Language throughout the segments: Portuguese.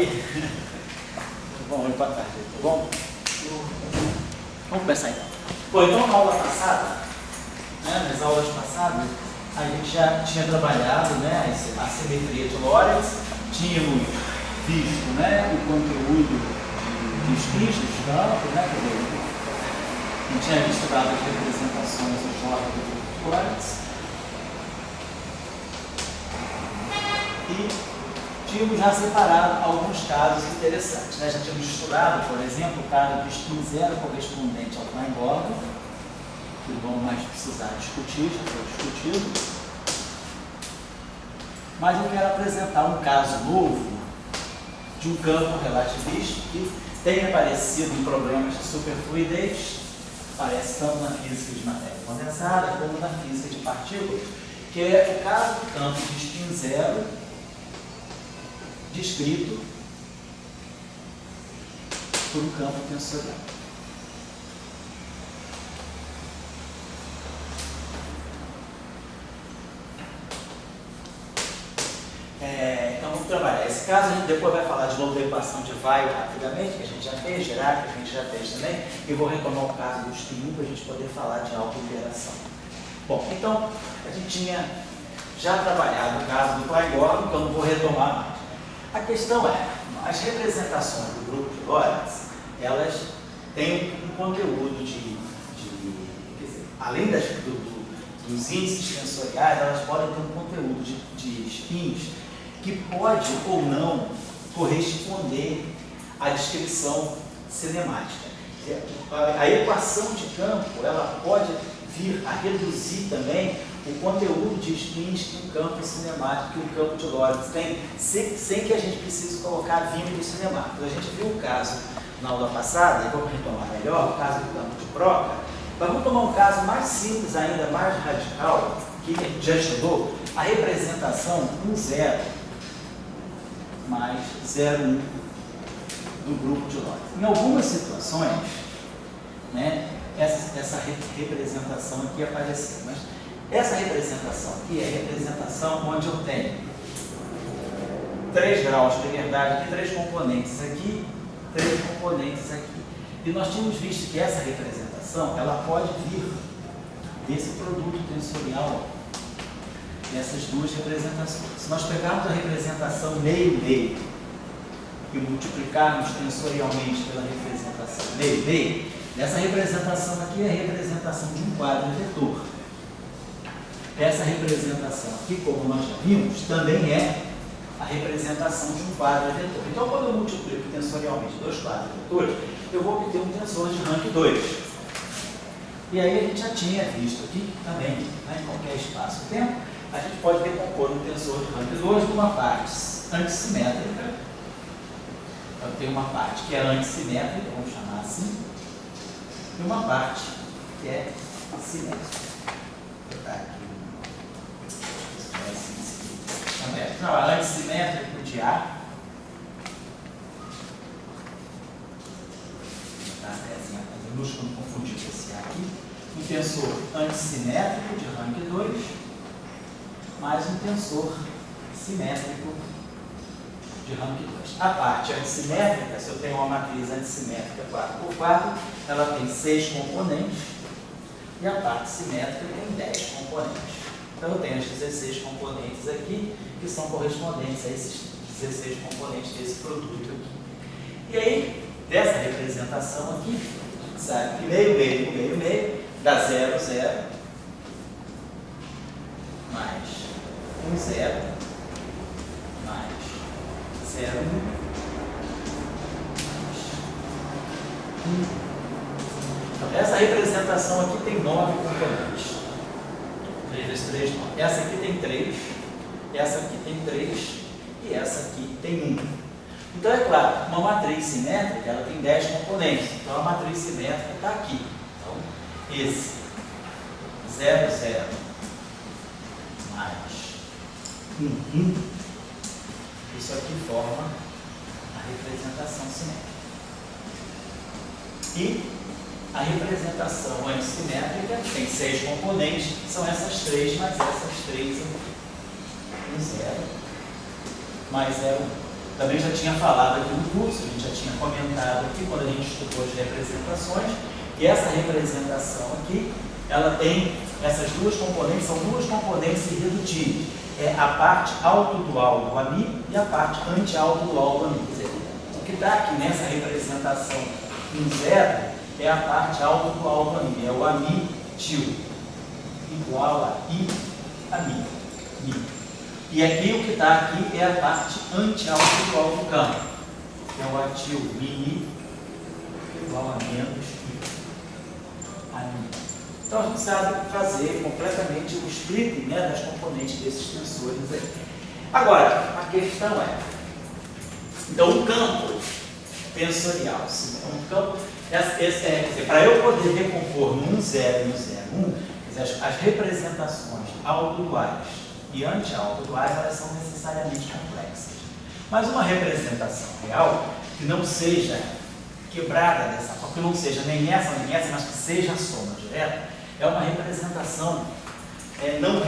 aí? Bom, boa tarde, tá bom? Vamos começar então. Bom, então na aula passada, nas aulas passadas, a gente já tinha trabalhado a simetria de Lorentz, tínhamos visto o conteúdo de spins de campo, a gente tinha visto as representações do ordem de Lorentz. E tínhamos já separado alguns casos interessantes. Já tínhamos estudado, por exemplo, o caso do spin zero correspondente ao Klein-Gordon, que não vamos mais precisar discutir, já foi discutido. Mas eu quero apresentar um caso novo de um campo relativista que tem aparecido em problemas de superfluidez, aparece tanto na física de matéria condensada como na física de partículas, que é o caso do campo de spin zero descrito por um campo tensorial. Então vamos trabalhar esse caso. A gente depois vai falar de novo da equação de Weyl rapidamente, que a gente já fez, Dirac, que a gente já fez também. E vou retomar o caso do spin 1 para a gente poder falar de autointeração. Bom, então a gente tinha já trabalhado o caso do Klein-Gordon, então não vou retomar mais. A questão é, as representações do grupo de Lorentz, elas têm um conteúdo quer dizer, além dos índices tensoriais, elas podem ter um conteúdo de spins que pode ou não corresponder à descrição cinemática. A equação de campo, ela pode vir a reduzir também o conteúdo de spins que um campo cinemático, que um campo de Lorentz tem, sem que a gente precise colocar vínculos cinemáticos. A gente viu o caso na aula passada, e vamos retomar melhor, o caso do campo de Broca, mas vamos tomar um caso mais simples ainda, mais radical, que a gente já estudou, a representação 1,0 mais 0,1 do grupo de Lorentz. Em algumas situações, essa representação aqui apareceu, mas essa representação aqui é a representação onde eu tenho 3 graus de liberdade aqui, 3 componentes aqui, 3 componentes aqui. E nós tínhamos visto que essa representação, ela pode vir desse produto tensorial, dessas duas representações. Se nós pegarmos a representação meio-meio e multiplicarmos tensorialmente pela representação meio-meio, essa representação aqui é a representação de um quadro vetor. Essa representação aqui, como nós já vimos, também é a representação de um quadro vetor. Então, quando eu multiplico tensorialmente 2 quadros vetores, eu vou obter um tensor de rank 2. E aí a gente já tinha visto aqui também, em qualquer espaço-tempo, a gente pode decompor um tensor de rank 2 numa parte antissimétrica. Então, tem uma parte que é antissimétrica, vamos chamar assim, e uma parte que é simétrica. Vou botar aqui. Antissimétrico de A. Minúsculo, não confundir com esse A aqui. Um tensor antissimétrico de rank 2, mais um tensor simétrico de rank 2. A parte antissimétrica, se eu tenho uma matriz antissimétrica 4x4, ela tem 6 componentes, e a parte simétrica tem 10 componentes. Então eu tenho as 16 componentes aqui, que são correspondentes a esses 16 componentes desse produto aqui. E aí, dessa representação aqui, a gente sabe que meio-meio com meio-meio dá 0, 0, mais 1, 0, mais 0, 1, mais 1. Então, essa representação aqui tem 9 componentes. 3 vezes 3, 9. Essa aqui tem 3, essa aqui tem 3 e essa aqui tem 1. Então, é claro, uma matriz simétrica ela tem 10 componentes. Então, a matriz simétrica está aqui. Então, esse 0, 0 mais 1, 1, isso aqui forma a representação simétrica. E a representação antissimétrica tem 6 componentes, são essas 3 mais essas 3 aqui. 1, 0, mais 0, 1. também já tinha falado aqui no curso, a gente já tinha comentado aqui quando a gente estudou as representações, que essa representação aqui, ela tem essas duas componentes, são duas componentes irredutíveis. É a parte alto-dual do ami e a parte anti-alto-dual do ami. Quer dizer, o que está aqui nessa representação em zero é a parte alto-dual do ami, é o ami tio, igual a i, ami, mi. E aqui o que está aqui é a parte anti-alto-dual do campo, que é o atil mi, igual a menos i, ami. Então a gente sabe fazer completamente o splitting, né, das componentes desses tensores aí. Agora, a questão é, então o campo tensorial, para eu poder decompor num 0 e no 0, 1, as representações autoduais e anti-autoduais, elas são necessariamente complexas. Mas uma representação real que não seja quebrada dessa forma, que não seja nem essa, mas que seja a soma direta, é uma representação não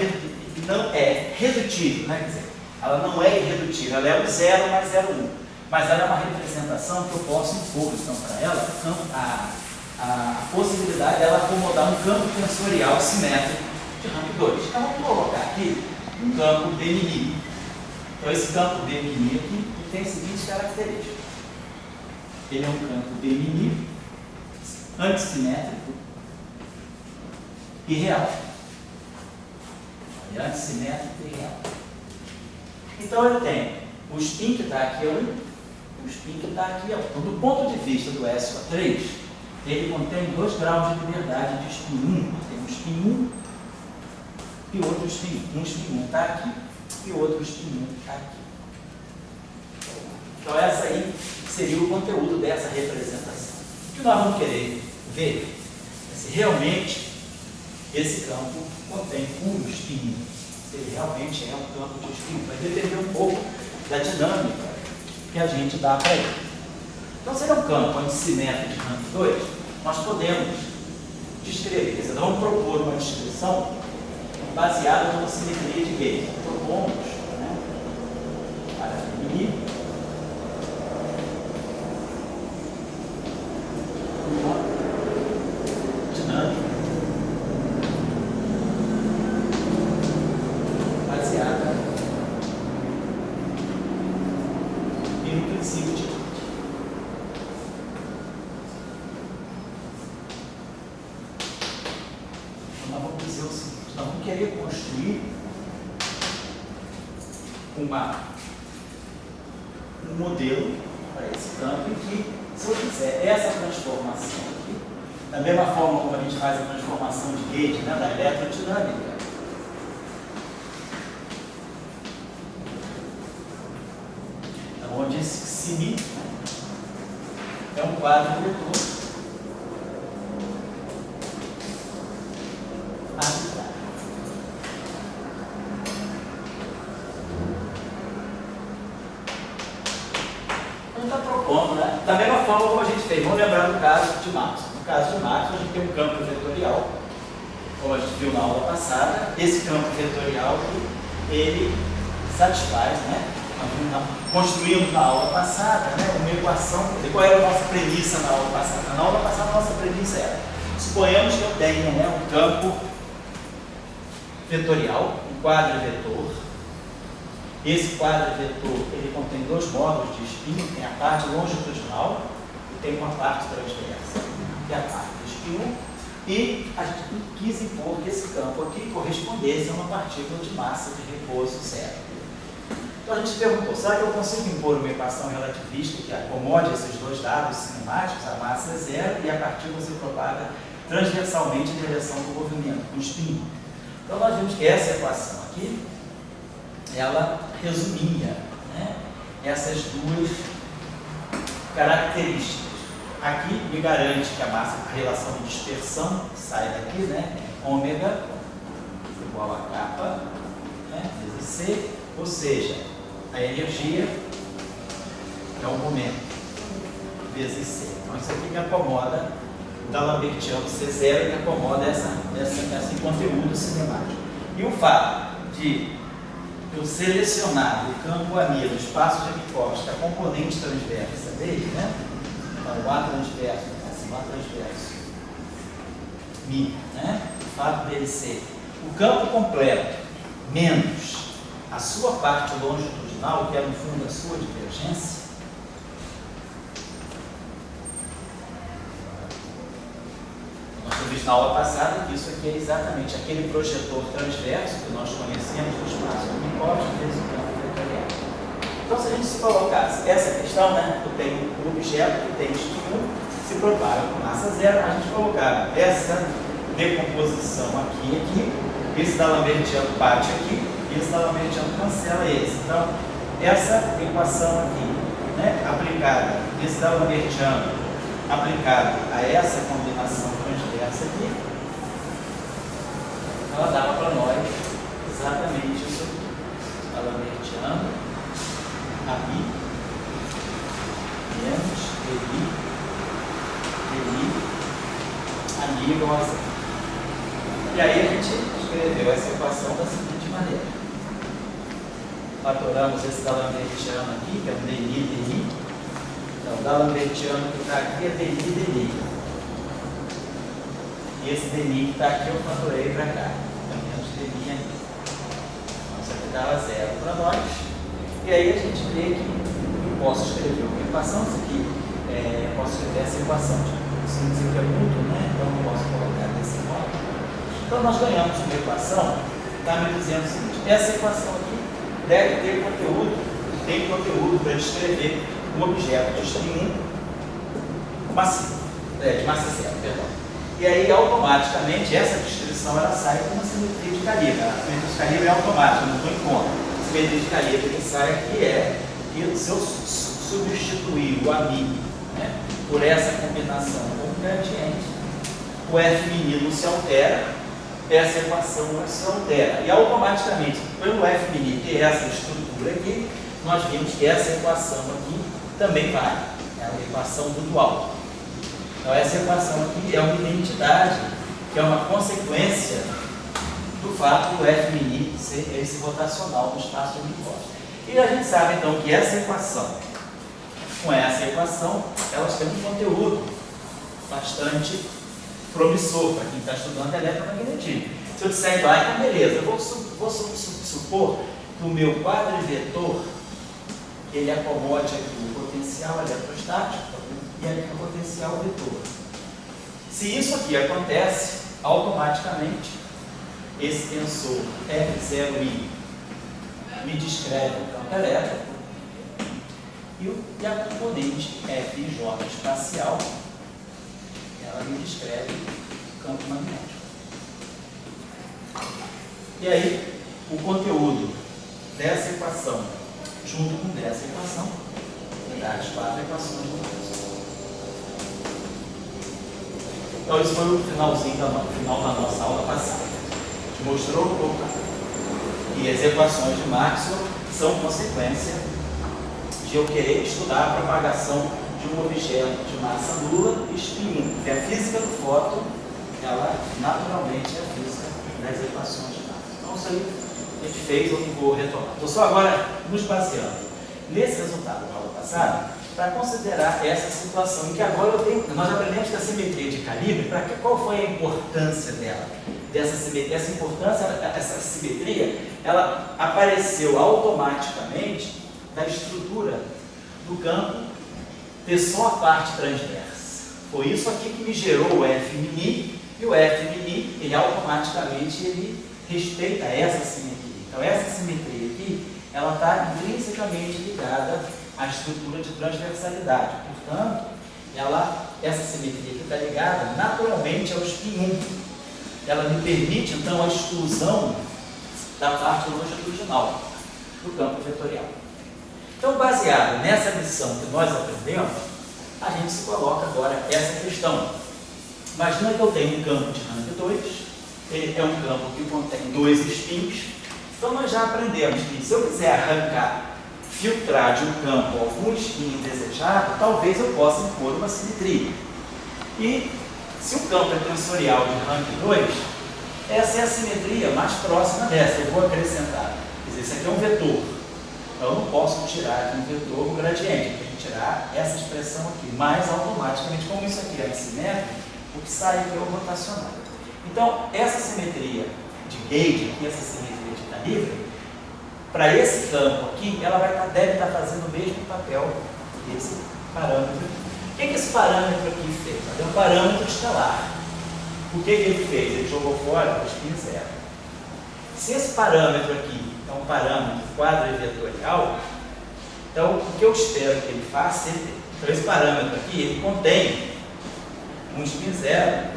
é redutível, né? Quer dizer, ela não é irredutível, ela é o 0 mais 0, 1. Mas ela é uma representação que eu posso impor, então, para ela a possibilidade dela acomodar um campo tensorial simétrico de rank 2. Então, vamos colocar aqui um campo D'. Então, esse campo D' aqui tem as seguintes características. Ele é um campo D' antissimétrico e real. Ele é antissimétrico e real. Então, ele tem o spin que está aqui, o spin que está aqui. Então, do ponto de vista do SO3, ele contém 2 graus de liberdade de spin 1. Tem um spin 1 e outro spin 1. Um spin 1 está aqui e outro spin 1 está aqui. Então, essa aí seria o conteúdo dessa representação. O que nós vamos querer ver é se realmente esse campo contém um spin 1. Se ele realmente é um campo de spin 1. Vai depender um pouco da dinâmica que a gente dá para ele. Então, se ele é um campo antissimétrico de rank 2, nós podemos descrever. Então, vamos propor uma descrição baseada numa simetria de Gauss. Propomos, né, para definir uma dinâmica baseada em um princípio de Gauss. Então, nós vamos dizer o seguinte: nós vamos querer construir um modelo para esse campo em que, se eu fizer essa transformação aqui, da mesma forma como a gente faz a transformação de Gauss, né, da eletrodinâmica, então, onde esse Simi é um quadro vetor arbitrário. Está propondo, né? Da mesma forma como a gente fez, vamos lembrar do caso de Maxwell. No caso de Maxwell, a gente tem um campo vetorial, como a gente viu na aula passada. Esse campo vetorial, ele satisfaz, né? Nós construímos na aula passada, né, uma equação. Qual era a nossa premissa na aula passada? Na aula passada, a nossa premissa era: suponhamos que eu tenha, né, um campo vetorial, um quadro vetor. Esse quadro vetor, ele contém 2 módulos de spin, tem a parte longitudinal e tem uma parte transversa, que é a parte do spin 1, e a gente quis impor que esse campo aqui correspondesse a uma partícula de massa de repouso zero. Então a gente perguntou: será que eu consigo impor uma equação relativista que acomode esses 2 dados cinemáticos, a massa é zero e a partícula se propaga transversalmente em direção do movimento, com spin? Então nós vimos que essa equação aqui, ela resumia, né, essas 2 características. Aqui me garante que a massa, a relação de dispersão que sai daqui, né, é ômega igual a kappa, né, vezes C, ou seja, a energia é o momento vezes C. Então isso aqui me acomoda o D'Alembertiano C0, me acomoda esse conteúdo cinemático. E o fato de eu selecionar o campo AMI no espaço de hipótese, a componente transversa dele, né? Então, o A transverso, assim, o A transverso, Mi, né? O fato dele ser o campo completo menos a sua parte longitudinal, que é no fundo a sua divergência, nós vimos na aula passada que isso aqui é exatamente aquele projetor transverso que nós conhecemos do espaço de hipótese vezes o campo vetorial. Então, se a gente se colocasse essa questão, né, eu tenho um objeto que tem espinho, se propaga com massa zero, a gente colocava essa decomposição aqui, esse D'Alembertiano bate aqui, esse D'Alembertiano cancela esse. Então, essa equação aqui, né, aplicada, esse D'Alembertiano aplicado a essa combinação transversa aqui, ela dava para nós exatamente isso aqui. D'Alembertiano, AMI, menos DI, AMI igual a zero. E aí a gente escreveu essa equação da seguinte maneira. Fatoramos esse D'Alembertiano aqui, que é o DI. Então, o D'Alembertiano que está aqui é DI. E esse DI que está aqui eu fatorei para cá. Então, menos DI aqui. Então, isso aqui dava zero para nós. E aí a gente vê que eu posso escrever uma equação, isso aqui, posso escrever essa equação. Isso não dizer que é mútuo, né? Então eu posso colocar desse modo. Então nós ganhamos uma equação, está me dizendo o seguinte, essa equação aqui deve ter conteúdo, tem conteúdo para descrever um objeto de spin 1 massivo, de massa zero, perdão. E aí automaticamente essa descrição ela sai com uma simetria de calibre. A simetria de calibre é automática, não estou em conta. A simetria de calibre que sai aqui é que se eu substituir o AMI, né, por essa combinação com o gradiente, o F menino se altera, essa equação não se altera. E automaticamente, pelo F menino ter essa estrutura aqui, nós vimos que essa equação aqui também vai. É a equação do dual. Então essa equação aqui é uma identidade, que é uma consequência do fato do F menino ser esse rotacional no espaço de hipótese. E a gente sabe então que essa equação, com essa equação, elas têm um conteúdo bastante promissor para quem está estudando eletromagnetismo. Se eu disser então, então beleza, eu vou supor que o meu quadrivetor ele acomode aqui o potencial eletrostático e aqui o potencial vetor. Se isso aqui acontece, automaticamente esse tensor F0i me descreve o campo elétrico e a componente Fj espacial ela me descreve o campo magnético. E aí, o conteúdo dessa equação junto com dessa equação me dá as 4 equações do Maxwell. Então, isso foi o finalzinho final da nossa aula passada. A gente mostrou um pouco que as equações de Maxwell são consequência de eu querer estudar a propagação de um objeto de massa nula e spin 1, que é a física do fóton, ela naturalmente é a física das equações de Maxwell. Então, isso aí a gente fez, eu não vou retomar. Estou só agora nos baseando nesse resultado da aula passada para considerar essa situação em que agora nós aprendemos que a simetria de calibre, qual foi a importância dela? Dessa simetria? Essa simetria, ela apareceu automaticamente da estrutura do campo ter só a parte transversa. Foi isso aqui que me gerou o F mini, e o F mini, ele automaticamente respeita essa simetria. Então essa simetria aqui, ela está intrinsecamente ligada à estrutura de transversalidade. Portanto, essa simetria que está ligada naturalmente ao spin 1. Ela me permite então a exclusão da parte longitudinal do campo vetorial. Então, baseado nessa lição que nós aprendemos, a gente se coloca agora essa questão. Imagina que eu tenho um campo de rank 2, ele é um campo que contém 2 spins. Então, nós já aprendemos que se eu quiser arrancar, filtrar de um campo algum spin indesejado, talvez eu possa impor uma simetria. E se o campo é tensorial de rank 2, essa é a simetria mais próxima dessa. Eu vou acrescentar. Quer dizer, Esse aqui é um vetor. Então eu não posso tirar de um vetor um gradiente. Eu tenho que tirar essa expressão aqui, mas automaticamente, como isso aqui é assimétrico, o que sai aqui é o rotacional. Então, essa simetria de gauge aqui, essa simetria de calibre, para esse campo aqui, ela deve estar fazendo o mesmo papel desse parâmetro aqui. O que esse parâmetro aqui fez? Ele é um parâmetro escalar. O que ele fez? Ele jogou fora o spin zero. Se esse parâmetro aqui é um parâmetro quadrivetorial, então o que eu espero que ele faça, então esse parâmetro aqui, ele contém um spin zero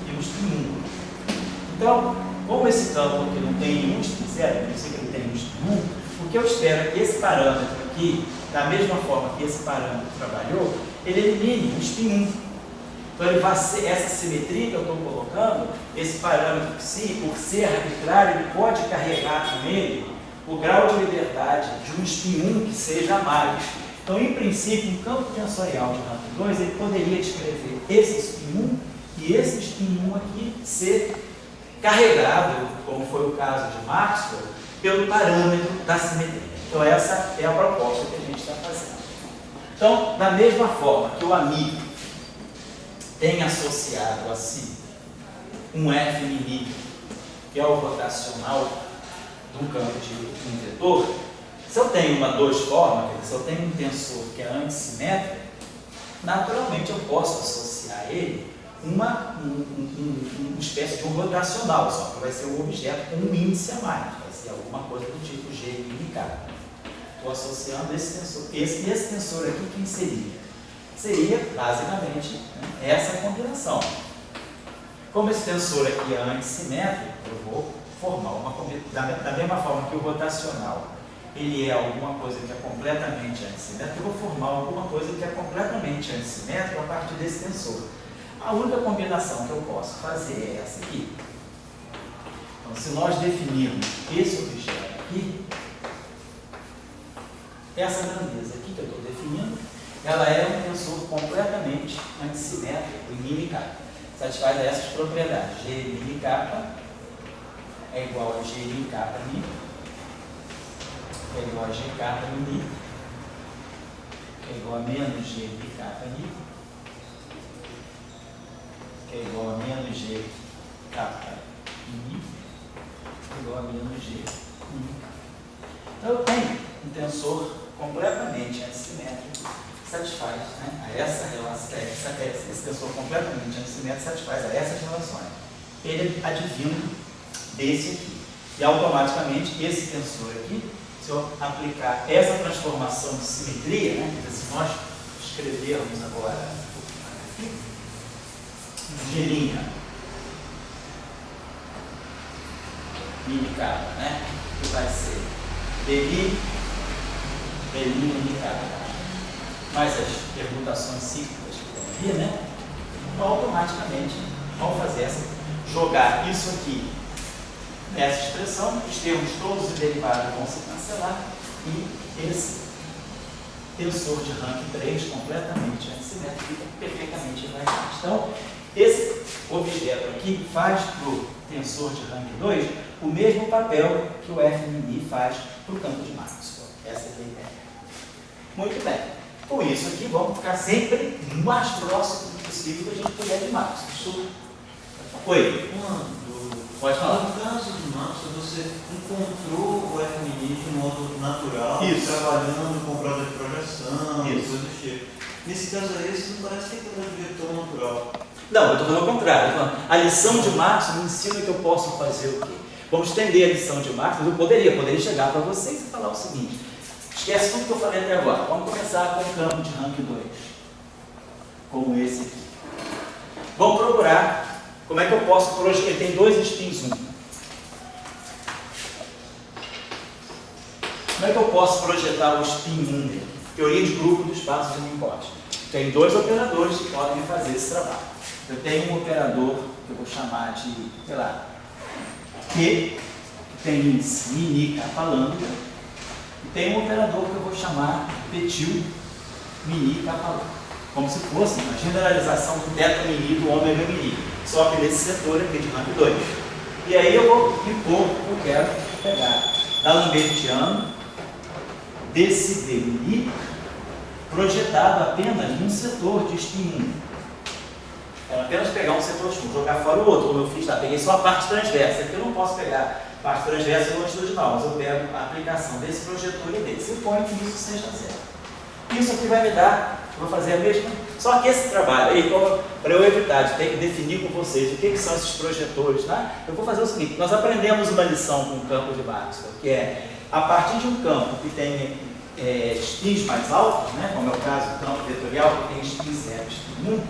e um spin 1. Então, como esse campo aqui não tem nenhum spin zero, eu sei que ele tem um spin 1, o que eu espero é que esse parâmetro aqui, da mesma forma que esse parâmetro trabalhou, ele elimine um spin 1. Então, ele vai ser, essa simetria que eu estou colocando, esse parâmetro que, se, por ser arbitrário, ele pode carregar com ele o grau de liberdade de um spin 1 que seja a mais. Então, em princípio, um campo tensorial de rank 2, ele poderia descrever esse spin 1 e esse spin 1 aqui ser carregado, como foi o caso de Maxwell, pelo parâmetro da simetria. Então, essa é a proposta que a gente está fazendo. Então, da mesma forma que o amigo tem associado a si um F inimigo, que é o rotacional do campo de um vetor, se eu tenho uma dois formas, se eu tenho um tensor que é antissimétrico, naturalmente eu posso associar a ele uma espécie de um rotacional, só que vai ser um objeto com um índice a mais, vai ser alguma coisa do tipo G e K. Estou associando esse tensor. Esse tensor aqui, quem seria? Seria, basicamente, essa combinação. Como esse tensor aqui é antissimétrico, eu vou formar uma combinação. Da mesma forma que o rotacional ele é alguma coisa que é completamente antissimétrica, eu vou formar alguma coisa que é completamente antissimétrica a partir desse tensor. A única combinação que eu posso fazer é essa aqui. Então, se nós definirmos esse objeto aqui, essa grandeza aqui que eu estou definindo, ela é um tensor completamente antissimétrico em μk. Satisfaz essas propriedades. G μk é igual a G μk μi, é igual a gk μi, que é igual a menos G μk μi, que é igual a menos G k μi, que é igual a menos G μk. Então eu tenho um tensor completamente antissimétrico, satisfaz, né, a essa relação, esse tensor completamente antissimétrico satisfaz a essas relações. Ele é advindo desse aqui. E automaticamente esse tensor aqui, se eu aplicar essa transformação de simetria, né, se nós escrevermos agora aqui, G' μk, né, que vai ser Dmi, μk, mais as permutações cíclicas que tem ali, né? Então, automaticamente, ao fazer jogar isso aqui nessa expressão, os termos todos os derivados vão se cancelar e esse tensor de rank 3 completamente antissimétrico fica perfeitamente invariante. Então, esse objeto aqui faz para o tensor de rank 2 o mesmo papel que o F' faz para o campo de Maxwell. Essa é a ideia. Muito bem. Com isso aqui, vamos ficar sempre o mais próximo possível que a gente puder de Maxwell. Oi? Pode falar. No caso de Maxwell, você encontrou o F' de modo natural, isso, trabalhando com prova de projeção, isso, coisa do tipo. Nesse caso aí, isso não parece que aquilo é tão natural. Não, eu estou falando o contrário. A lição de Maxwell me ensina que eu posso fazer o quê? Vamos estender a lição de Maxwell. Eu poderia chegar para vocês e falar o seguinte: esquece tudo que eu falei até agora. Vamos começar com o campo de rank 2, como esse aqui. Vamos procurar como é que eu posso projetar. Ele tem dois spins 1. Como é que eu posso projetar o spin 1 dele? Teoria de grupo do espaço de Minkowski. Tem dois operadores que podem fazer esse trabalho. Eu tenho um operador que eu vou chamar de, sei lá, Q, que tem índice mini capa lambda, e tem um operador que eu vou chamar petil mini capa lambda, como se fosse uma generalização do teta mini do ômega mini, só que nesse setor aqui de rank 2. E aí eu vou impor, eu quero pegar D'Alembertiano desse DMI projetado apenas num setor de spin 1. É apenas pegar um setor de spin 1, jogar fora o outro, como eu fiz lá. Peguei só a parte transversa. Aqui eu não posso pegar a parte transversa e longitudinal, mas eu pego a aplicação desse projetor e desse. Suponho que isso seja zero. Isso aqui vai me dar, vou fazer a mesma. Só que esse trabalho aí, para eu evitar de ter que definir com vocês o que são esses projetores, tá? Eu vou fazer o seguinte: nós aprendemos uma lição com o campo de Maxwell, que é a partir de um campo que tem spins mais altos, né, como é o caso do campo vetorial, que tem spin 0 e spin 1,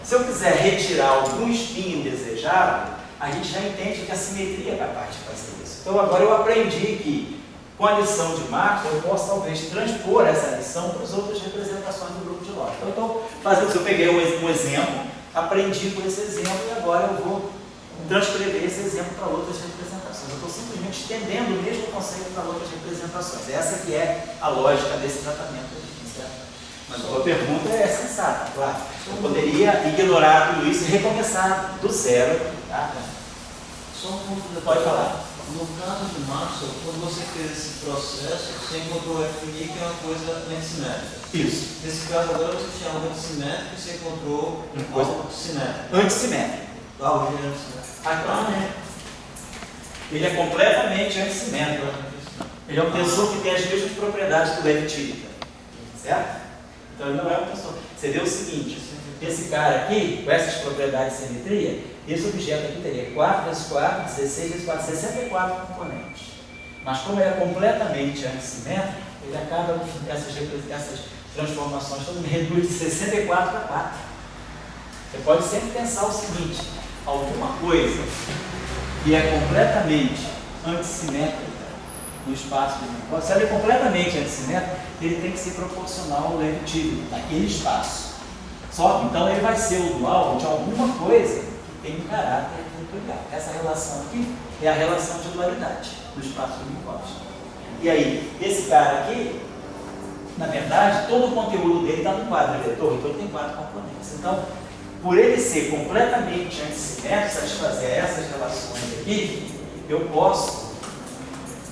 se eu quiser retirar algum spin indesejável, a gente já entende que a simetria é capaz de fazer isso. Então agora eu aprendi que com a lição de Maxwell eu posso talvez transpor essa lição para as outras representações do grupo de lógica. Então eu estou fazendo isso, eu peguei um exemplo, aprendi com esse exemplo e agora eu vou transcrever esse exemplo para outras representações. Eu estou simplesmente estendendo o mesmo conceito para outras representações. Essa que é a lógica desse tratamento aqui, certo? Mas a tua pergunta é sensata, claro. Eu poderia ignorar tudo isso e recomeçar do zero, tá? Só um ponto. Pode falar. No caso de Maxwell, quando você fez esse processo, você encontrou o FMI, que é uma coisa antissimétrica. Isso. Nesse caso agora você tinha algo antissimétrico e você encontrou algo simétrico. Antissimétrico. Algo de antissimétrico. Ele é completamente antissimétrico. Ele é um tensor que tem as mesmas propriedades do Levi-Tirica. Certo? Então ele não é um tensor. Você vê o seguinte: esse cara aqui, com essas propriedades de simetria, esse objeto aqui teria 4 vezes 4, 16 vezes 4, 64 componentes. Mas como ele é completamente antissimétrico, ele acaba, essas transformações todas, reduz de 64 para 4. Você pode sempre pensar o seguinte: alguma coisa que é completamente antissimétrica no espaço de Minkowski, se ela é completamente antissimétrica, ele tem que ser proporcional ao Levi-Tirica, naquele espaço. Só que então ele vai ser o dual de alguma coisa que tem um caráter nuclear. Essa relação aqui é a relação de dualidade do espaço de Minkowski. E aí, esse cara aqui, na verdade, todo o conteúdo dele está no quadro vetor, então ele tem 4 componentes. Então, por ele ser completamente antissimétrico, satisfazer essas relações aqui, eu posso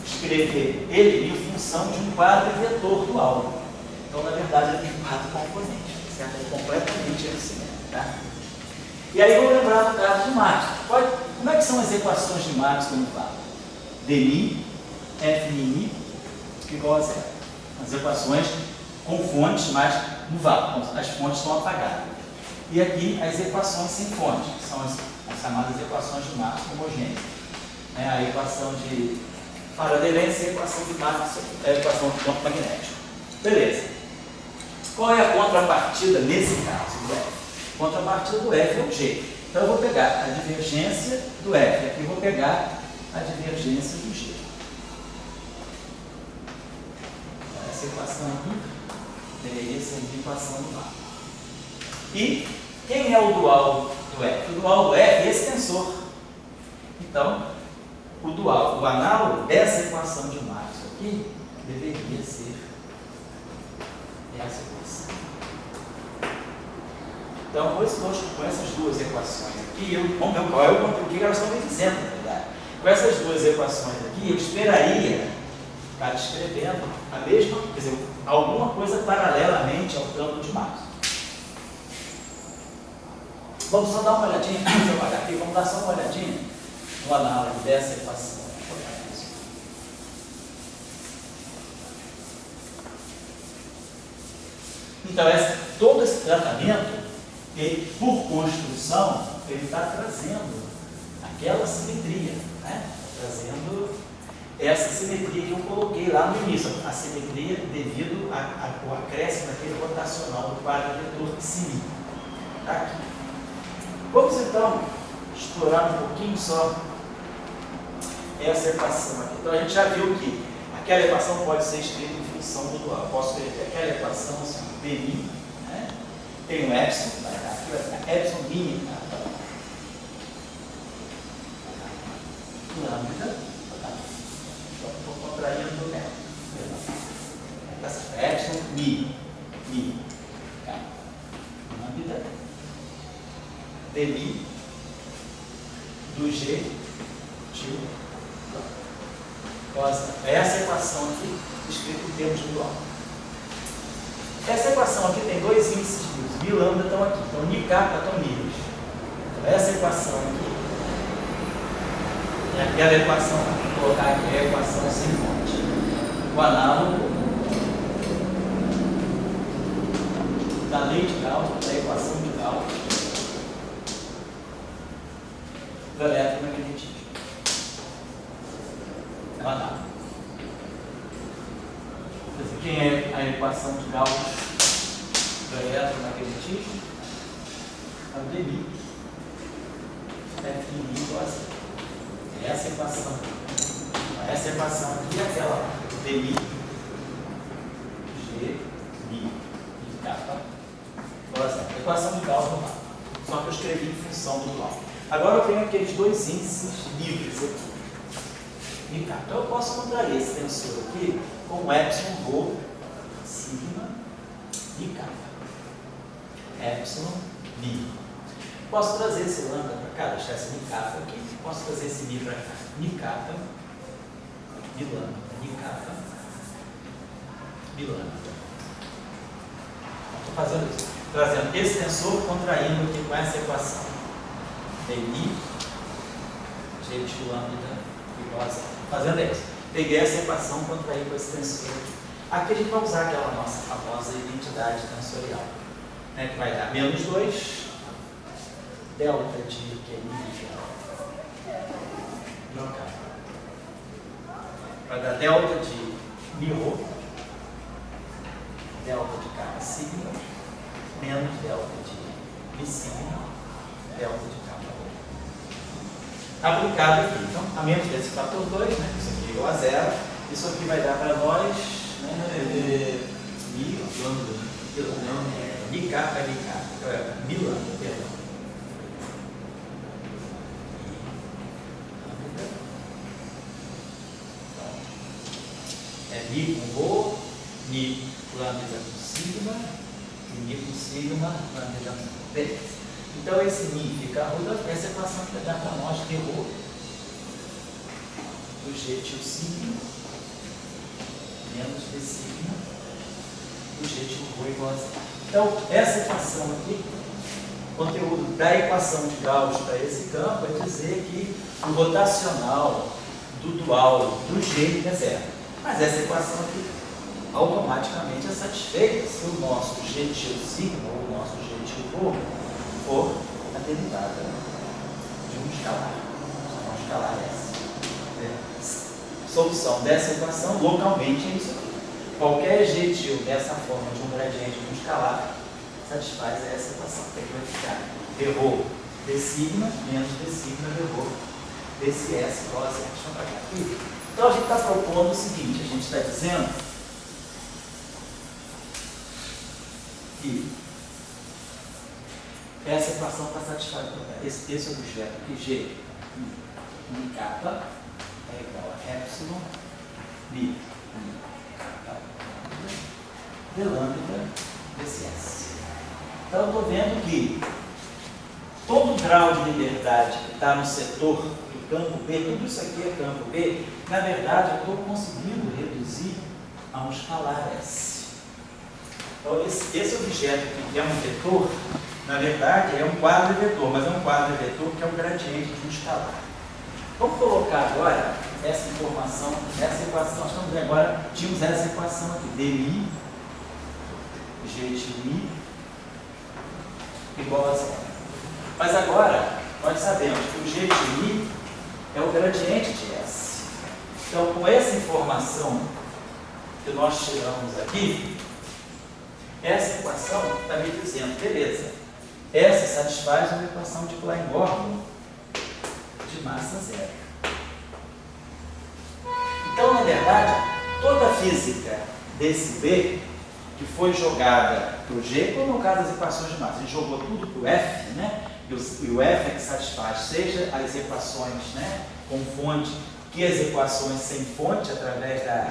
escrever ele em função de um quadro vetor dual. Então, na verdade, ele tem 4 componentes, certo? Ele é completamente antissimétrico, tá? E aí, vou lembrar do caso de Maxwell. Como é que são as equações de Maxwell no quadro? Dmi, Fmi, igual a zero. As equações com fontes, mas no vácuo, as fontes estão apagadas. E aqui as equações sem fonte, que são as chamadas equações de Maxwell homogêneas. A equação de Faraday-Lenz e a equação de Maxwell, a equação de campo magnético. Beleza. Qual é a contrapartida nesse caso do F? A contrapartida do F é o G. Então eu vou pegar a divergência do F, aqui eu vou pegar a divergência do G. Essa equação aqui deveria ser a equação do vácuo. E quem é o dual do F? O dual do F é esse tensor. Então, o dual, o análogo dessa equação de Maxwell aqui, deveria ser essa equação. Então, com essas duas equações aqui, vamos ver qual é o que elas estão me dizendo, na verdade. Com essas duas equações aqui, eu esperaria estar escrevendo a mesma, quer dizer, alguma coisa paralelamente ao campo de Maxwell. Vamos só dar uma olhadinha, deixa eu apagar aqui, vamos dar só uma olhadinha no análogo dessa equação. Então, todo esse tratamento, ele, por construção, ele está trazendo aquela simetria, né? Trazendo essa simetria que eu coloquei lá no início, a simetria devido ao acréscimo daquele rotacional do quadro vetor de Simi. Está aqui. Vamos então explorar um pouquinho só essa equação aqui. Então a gente já viu que aquela equação pode ser escrita em função do dual. Eu posso escrever aquela equação assim, Dmi, né? Tem um epsilon, aqui vai ficar epsilon mínima, lambda, estou contraindo do metro. Epsilon mi, lambda, Dmi do G tio É essa equação aqui, escrita em termos de dual. Essa equação aqui tem dois índices livres. Mi e lambda estão aqui. Então, ni kappa estão livres. Então, essa equação aqui é aquela equação, vou colocar aqui, é a equação sem fonte. O análogo da lei de Gauss, da equação de Gauss do eletromagnetismo. É o análogo. Quem é a equação de Gauss do eletromagnetismo? É o dB. F igual a zero. É essa equação aqui. Essa equação aqui é aquela lá. dB, G, Mi, kappa, igual a zero. Equação de Gauss no mapa. Só que eu escrevi em função do dual. Agora eu tenho aqueles dois índices livres aqui. Mi kappa. Então eu posso contrair esse tensor aqui com epsilon rho sigma mi kappa. Epsilon mi. Posso trazer esse lambda para cá, deixar esse mi kappa aqui. Posso trazer esse mi para cá. Mi kappa, mi lambda, mi kappa, mi lambda. Estou fazendo isso. Trazendo esse tensor, contraindo aqui com essa equação. dmi, g de lambda igual a zero. Fazendo isso. Peguei essa equação, contraí com esse tensor aqui. Aqui a gente vai usar aquela nossa famosa identidade tensorial, né, que vai dar menos 2 delta de QI local. Vai dar delta de μ, delta de kappa sigma, menos delta de mi sigma, delta de kappa. Aplicado aqui. Então, a menos desse fator 2, né? Isso aqui é igual a zero. Isso aqui vai dar para nós, né? Mi lambda. Mi kappa, mi lambda, perdão. É mi com rho, mi lambda com sigma, e mi com sigma, lambda com beleza. Então esse mi fica ruim, essa equação que vai dar para nós de rho do g tio sigma menos d sigma do g tio rho igual a zero. Então essa equação aqui, o conteúdo da equação de Gauss para esse campo é dizer que o rotacional do dual do g é zero. Mas essa equação aqui automaticamente é satisfeita se o nosso g tio sigma ou o nosso g tio rho for a derivada de um escalar. Um escalar S. Solução dessa equação localmente é isso aqui. Qualquer g tio dessa forma de um gradiente de um escalar satisfaz essa equação. Que vai ficar d rho d sigma menos d sigma d rho desse S igual a zero. Deixa eu apagar aqui. Então a gente está propondo o seguinte, a gente está dizendo que essa equação está satisfeita. Esse objeto aqui, G, mi kappa, é igual a epsilon, mi kappa, d lambda, desse S. Então eu estou vendo que todo grau de liberdade que está no setor do campo B, tudo isso aqui é campo B, na verdade eu estou conseguindo reduzir a um escalar S. Então esse objeto aqui, que é um vetor, na verdade, é um quadro-vetor, mas é um quadro-vetor que é o gradiente de um escalar. Vamos colocar agora essa informação, essa equação. Nós estamos agora, tínhamos essa equação aqui, dmi, g de mi, igual a zero. Mas agora, nós sabemos que o g de mi é o gradiente de S. Então, com essa informação que nós tiramos aqui, essa equação está me dizendo, beleza, essa satisfaz uma equação de Klein-Gordon de massa zero. Então, na verdade, toda a física desse B, que foi jogada para o G, como no caso das equações de massa, a gente jogou tudo para o F, né? E o F é que satisfaz, seja as equações, né, com fonte, que as equações sem fonte, através da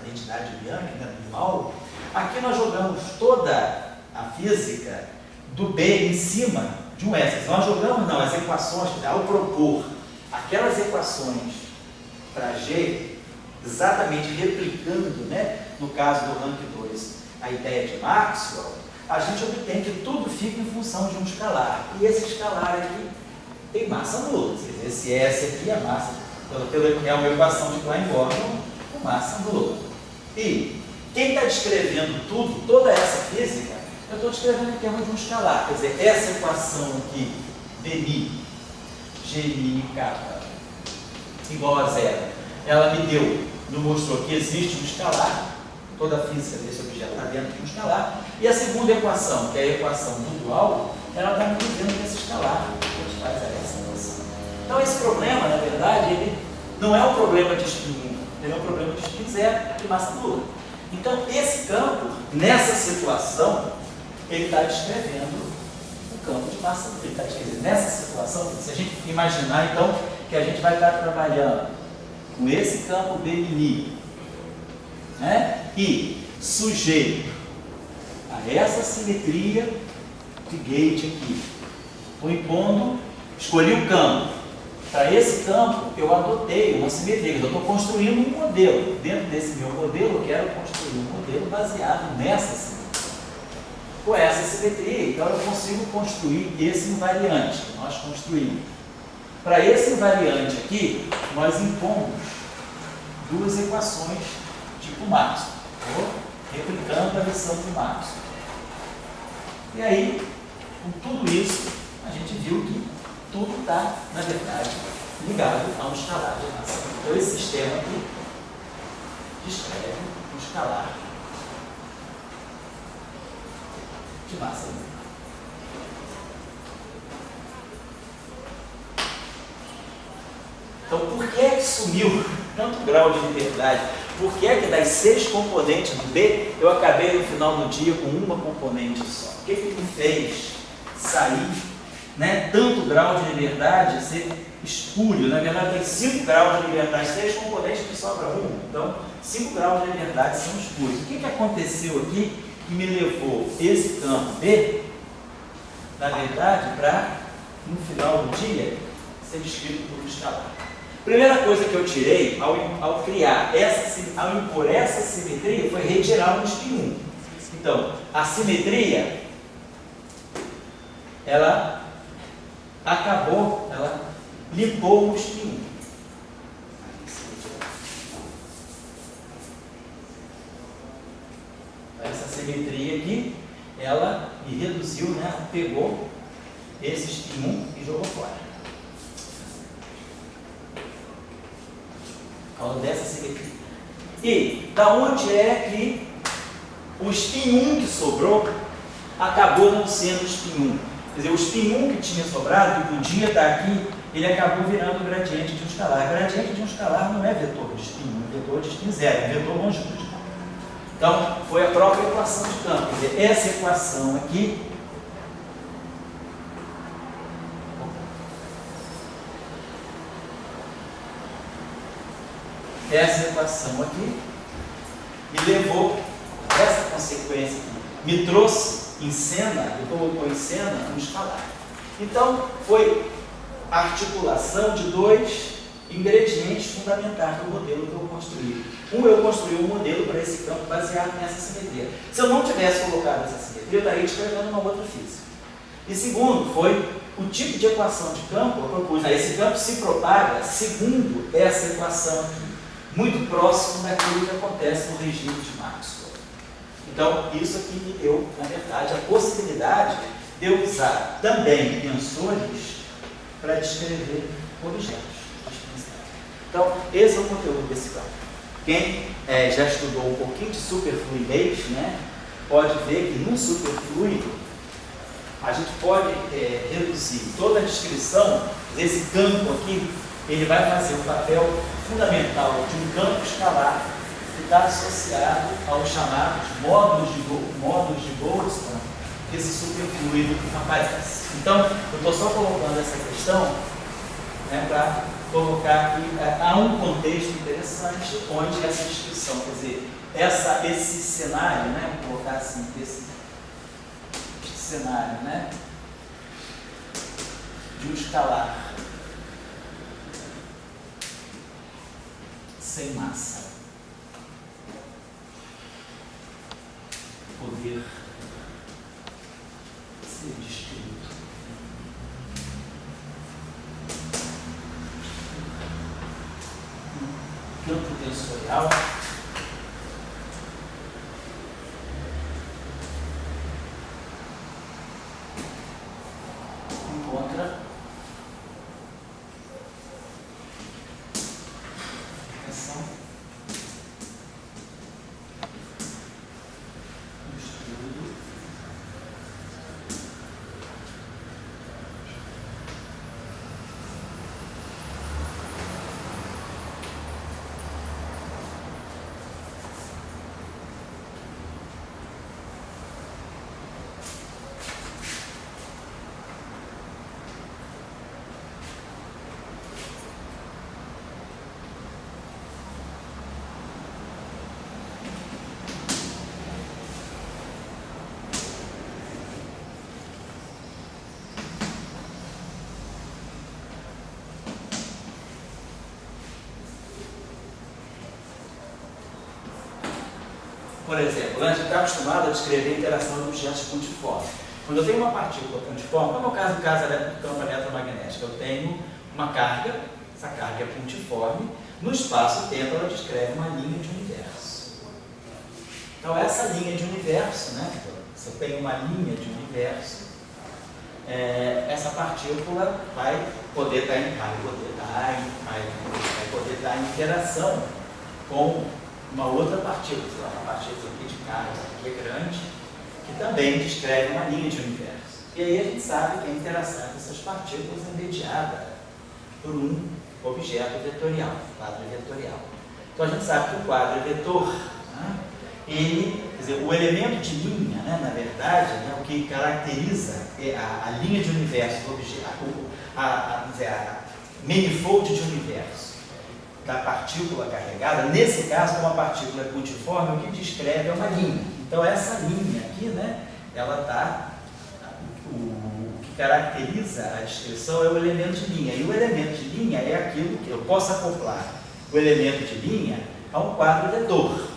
identidade de Bianchi, né, do Mauro. Aqui nós jogamos toda a física do B em cima de um S. Nós jogamos, não, as equações, ao propor aquelas equações para G, exatamente replicando, né, no caso do rank 2, a ideia de Maxwell, a gente obtém que tudo fica em função de um escalar. E esse escalar aqui tem massa nula. Esse S aqui é massa, é uma equação de Klein-Gordon com massa nula. E quem está descrevendo tudo, toda essa física, eu estou descrevendo em termos de um escalar. Quer dizer, essa equação aqui, dmi, gmi kappa, igual a zero, ela me mostrou que existe um escalar, toda a física desse objeto está dentro de um escalar, e a segunda equação, que é a equação do dual, ela está me dizendo que esse escalar faz essa equação. Então esse problema, na verdade, ele não é um problema de spin 1, ele é um problema de spin 0 de massa nula. Então esse campo, nessa situação, ele está descrevendo o campo de massa nula. Ele está descrevendo nessa situação, se a gente imaginar então que a gente vai estar trabalhando com esse campo BMI, né? E sujeito a essa simetria de gate aqui, escolhi um campo. Para esse campo, eu adotei uma simetria, eu estou construindo um modelo. Dentro desse meu modelo, eu quero construir um modelo baseado nessa simetria. Com essa simetria, então eu consigo construir esse invariante que nós construímos. Para esse invariante aqui, nós impomos duas equações tipo Maxwell, replicando a lição de Maxwell. E aí, com tudo isso, a gente viu que tudo está, na verdade, ligado a um escalar de massa. Então, esse sistema aqui descreve um escalar de massa. Então, por que é que sumiu tanto grau de liberdade? Por que é que das 6 componentes do B, eu acabei no final do dia com uma componente só? O que me fez sair, né, tanto grau de liberdade, ser espúrio? Na verdade, tem 5 graus de liberdade, 6 componentes que sobra 1. Então, 5 graus de liberdade são espúrios. O que aconteceu aqui que me levou esse campo B, na verdade, para, no final do dia, ser descrito por um escalar? Primeira coisa que eu tirei ao impor essa simetria foi retirar um spin 1. Então, a simetria, ela limpou o spin 1. Essa simetria aqui, ela me reduziu, né? Pegou esse spin 1 e jogou fora. Dessa simetria. E da onde é que o spin 1 que sobrou acabou não sendo o spin 1? Quer dizer, o spin 1 que tinha sobrado, que podia estar aqui, ele acabou virando o gradiente de um escalar. O gradiente de um escalar não é vetor de spin 1, é vetor de spin 0, é vetor longitudinal. Então, foi a própria equação de campo. Quer dizer, essa equação aqui, me levou essa consequência aqui, me trouxe em cena, e colocou em cena um escalar. Então, foi a articulação de 2 ingredientes fundamentais do modelo que eu construí. Eu construí um modelo para esse campo baseado nessa simetria. Se eu não tivesse colocado essa simetria, eu estaria descrevendo uma outra física. E segundo, foi o tipo de equação de campo, eu propus, esse campo se propaga segundo essa equação aqui, muito próximo daquilo que acontece no regime de Maxwell. Então, isso aqui me deu, na verdade, a possibilidade de eu usar também tensores para descrever objetos. Então, esse é o conteúdo desse campo. Quem já estudou um pouquinho de superfluidez, né, pode ver que no superfluido a gente pode reduzir toda a descrição desse campo aqui. Ele vai fazer o papel fundamental de um campo escalar que está associado aos chamados módulos de Boltzmann que esse superfluido aparece. Então, eu estou só colocando essa questão, né, para colocar que há um contexto interessante onde essa descrição, quer dizer, esse cenário, né, vou colocar assim, esse cenário, né, de um escalar sem massa. poder ser descrito. Campo tensorial encontra ação no estudo Por exemplo, a gente está acostumado a descrever a interação de objetos pontiformes. Quando eu tenho uma partícula pontiforme, como é o caso do campo eletromagnético, eu tenho uma carga, essa carga é pontiforme, no espaço-tempo ela descreve uma linha de universo. Então essa linha de universo, né, se eu tenho uma linha de universo, essa partícula vai poder estar em interação com uma outra partícula, uma partícula aqui de carga que é grande, que também descreve uma linha de universo. E aí a gente sabe que a interação entre essas partículas é mediada por um objeto vetorial, quadro vetorial. Então a gente sabe que o quadro é vetor, né? Ele, quer dizer, o elemento de linha, né, na verdade, né, o que caracteriza a linha de universo do objeto, a manifold de universo da partícula carregada, nesse caso, como a partícula é pontiforme, o que descreve é uma linha. Então, essa linha aqui, né, ela está. O que caracteriza a descrição é o elemento de linha. E o elemento de linha é aquilo que eu posso acoplar o elemento de linha a um quadro vetor.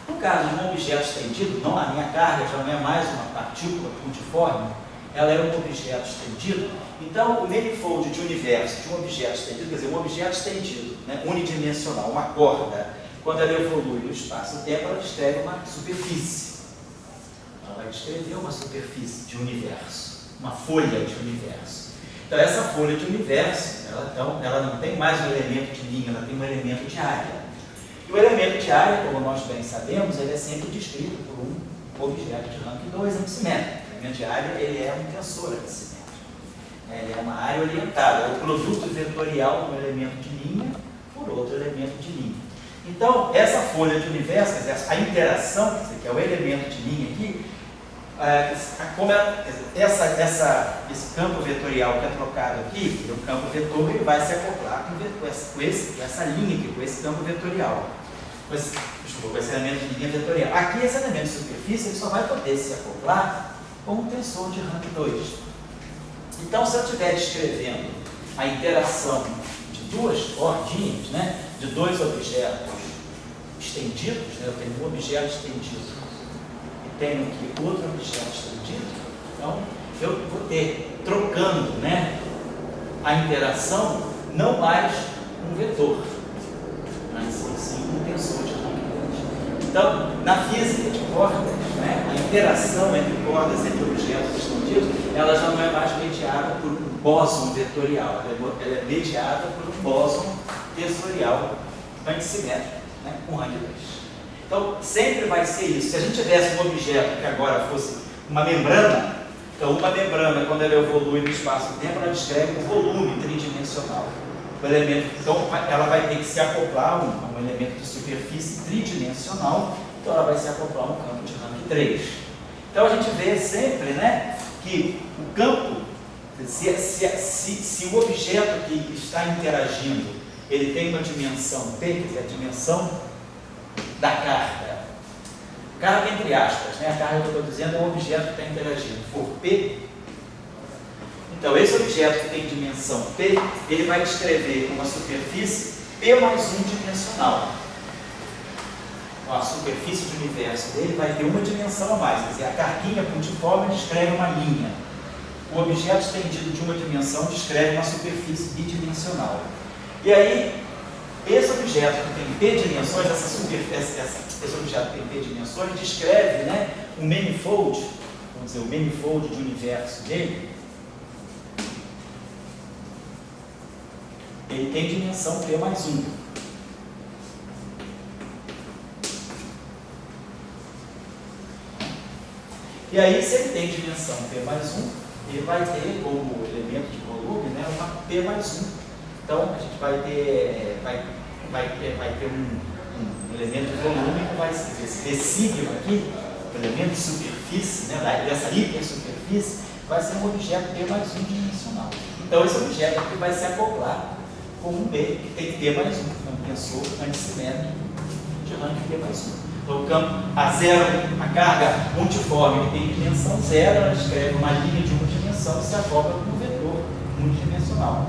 No caso de um objeto estendido, não, a minha carga já não é mais uma partícula pontiforme, ela é um objeto estendido. Então, o manifold de universo de um objeto estendido, quer dizer, um objeto estendido, né, unidimensional, uma corda, quando ela evolui no espaço-tempo, ela descreve uma superfície. Ela vai descrever uma superfície de universo, uma folha de universo. Então, essa folha de universo, ela não tem mais um elemento de linha, ela tem um elemento de área. E o elemento de área, como nós bem sabemos, ele é sempre descrito por um objeto de rank 2 antissimétrico. O elemento de área ele é um tensor antissimétrico. Ele é uma área orientada, é o produto vetorial de um elemento de linha por outro elemento de linha. Então, essa folha de universo, quer dizer, a interação, quer dizer, que é o elemento de linha aqui, esse campo vetorial que é trocado aqui, o campo vetor, ele vai se acoplar com essa linha aqui, com esse campo vetorial. Com esse elemento de linha vetorial. Aqui, esse elemento de superfície, ele só vai poder se acoplar com um tensor de rank 2. Então, se eu estiver descrevendo a interação de duas cordinhas, né, de dois objetos estendidos, né, eu tenho um objeto estendido e tenho aqui outro objeto estendido, então eu vou ter, trocando, né, a interação, não mais um vetor, mas sim um tensor de rank 2. Então, na física de cordas, né, a interação entre cordas, entre objetos estendidos, ela já não é mais mediada por um bóson vetorial, ela é mediada por um bóson tensorial antissimétrico, né, com rank 2. Então, sempre vai ser isso. Se a gente tivesse um objeto que agora fosse uma membrana, então uma membrana, quando ela evolui no espaço-tempo, ela descreve um volume tridimensional. O elemento, então, ela vai ter que se acoplar a um elemento de superfície tridimensional, então ela vai se acoplar a um campo de rank 3. Então, a gente vê sempre, né, que o campo, se o objeto que está interagindo, ele tem uma dimensão P, quer dizer, a dimensão da carga entre aspas, né? A carga que eu estou dizendo é o objeto que está interagindo, for P, então esse objeto que tem dimensão P, ele vai descrever uma superfície P mais 1 dimensional. Então, a superfície de universo dele vai ter uma dimensão a mais, quer dizer, a carguinha pontiforme descreve uma linha. O objeto estendido de uma dimensão descreve uma superfície bidimensional. E aí, esse objeto que tem P dimensões, esse objeto que tem P dimensões, descreve, né, um manifold, vamos dizer, o manifold de universo dele. Ele tem dimensão P mais 1. E aí, se ele tem dimensão P mais 1, ele vai ter como elemento de volume, né, uma P mais 1. Então, a gente vai ter um elemento de volume que vai ser esse sigma aqui, o elemento de superfície, né, dessa hipersuperfície, vai ser um objeto P mais 1 dimensional. Então, esse objeto aqui vai se acoplar com um B que tem P mais 1, um tensor antissimétrico de rank P mais 1. Então, o campo A0, a carga multiforme, ele tem dimensão 0, ela descreve uma linha de uma dimensão e se acopla com um vetor multidimensional.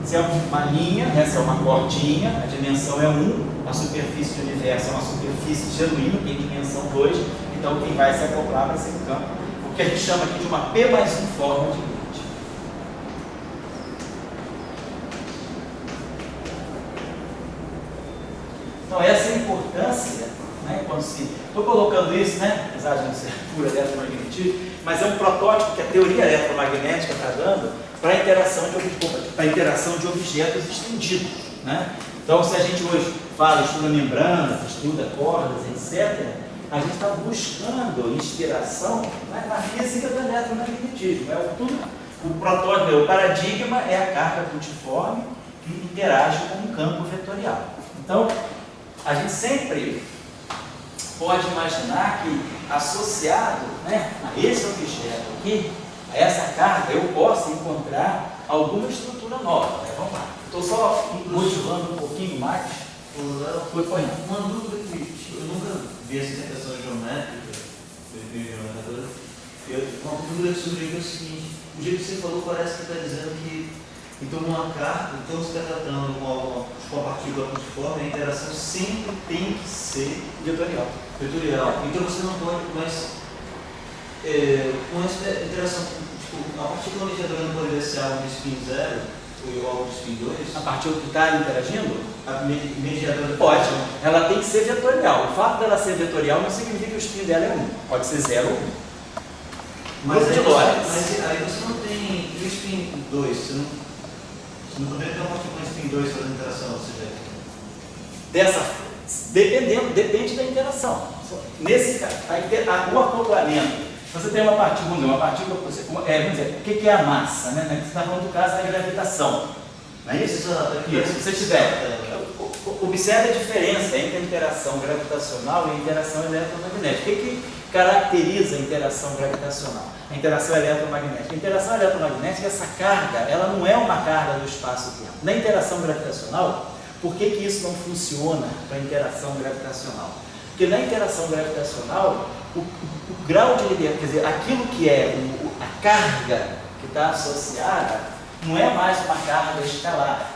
Se é uma linha, né, se é uma cordinha, a dimensão é 1, a superfície do universo é uma superfície genuína, tem dimensão 2, então quem vai se acoplar vai ser o campo, o que a gente chama aqui de uma P mais 1 forma de limite. Então essa é a importância, né, quando se... Estou colocando isso, né, apesar de não ser pura eletromagnetismo, mas é um protótipo que a teoria eletromagnética está dando para a interação de objetos estendidos, né? Então, se a gente hoje estuda membranas, estuda cordas, etc., a gente está buscando inspiração, né, na física do eletromagnetismo. O protótipo, o paradigma é a carga pontiforme que interage com um campo vetorial. Então, a gente sempre pode imaginar que, associado, né, a esse objeto aqui, a essa carga, eu posso encontrar alguma estrutura nova. Né? Vamos lá. Estou só motivando um pouquinho mais. Uma dúvida que eu nunca vi essa representação geométrica, uma dúvida que surgiu é o seguinte: o jeito que você falou parece que está dizendo que, então, uma carga, então você está tratando com a partícula pontiforme, a interação sempre tem que ser vetorial. Então você não pode, mas com essa interação, tipo, a partícula mediadora não poderia ser algo de spin 0 ou algo de spin 2? A partícula que está interagindo? A mediadora pode. Ela tem que ser vetorial. O fato dela ser vetorial não significa que o spin dela é 1. Pode ser 0 ou 1. Mas aí você não tem o spin 2, você não poderia ter uma partícula de spin 2 fazendo interação, ou seja, depende da interação. Nesse caso, o acoplamento, você tem uma partícula, vamos dizer, o que é a massa? Né? Você está falando do caso da gravitação. Não é isso? Isso. Se você tiver, observe a diferença entre a interação gravitacional e a interação eletromagnética. O que caracteriza a interação gravitacional? A interação eletromagnética. A interação eletromagnética, essa carga, ela não é uma carga do espaço-tempo. Na interação gravitacional, por que isso não funciona para a interação gravitacional? Porque na interação gravitacional, o grau de liberdade, quer dizer, aquilo que é a carga que está associada, não é mais uma carga escalar.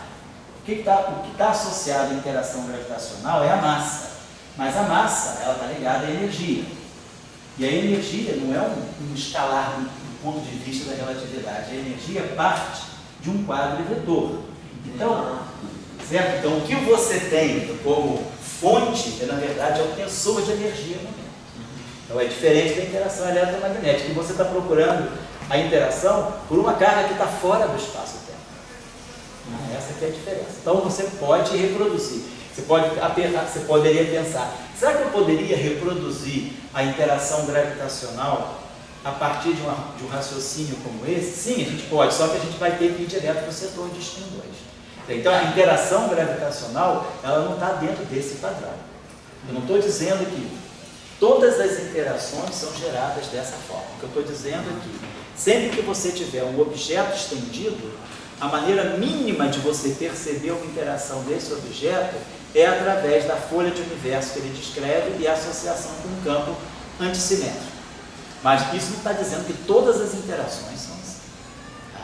O que está associado à interação gravitacional é a massa. Mas a massa, ela está ligada à energia. E a energia não é um escalar do ponto de vista da relatividade. A energia parte de um quadro vetor. Então, certo? Então, o que você tem como fonte, na verdade, é o tensor de energia no momento. Então, é diferente da interação eletromagnética. E você está procurando a interação por uma carga que está fora do espaço-tempo. Essa aqui é a diferença. Então, você pode reproduzir. Você poderia pensar, será que eu poderia reproduzir a interação gravitacional a partir de um raciocínio como esse? Sim, a gente pode, só que a gente vai ter que ir direto para o setor de spin 2. Então, a interação gravitacional, ela não está dentro desse padrão. Eu não estou dizendo que todas as interações são geradas dessa forma. O que eu estou dizendo é que, sempre que você tiver um objeto estendido, a maneira mínima de você perceber uma interação desse objeto é através da folha de universo que ele descreve e a associação com um campo antissimétrico. Mas isso não está dizendo que todas as interações são assim.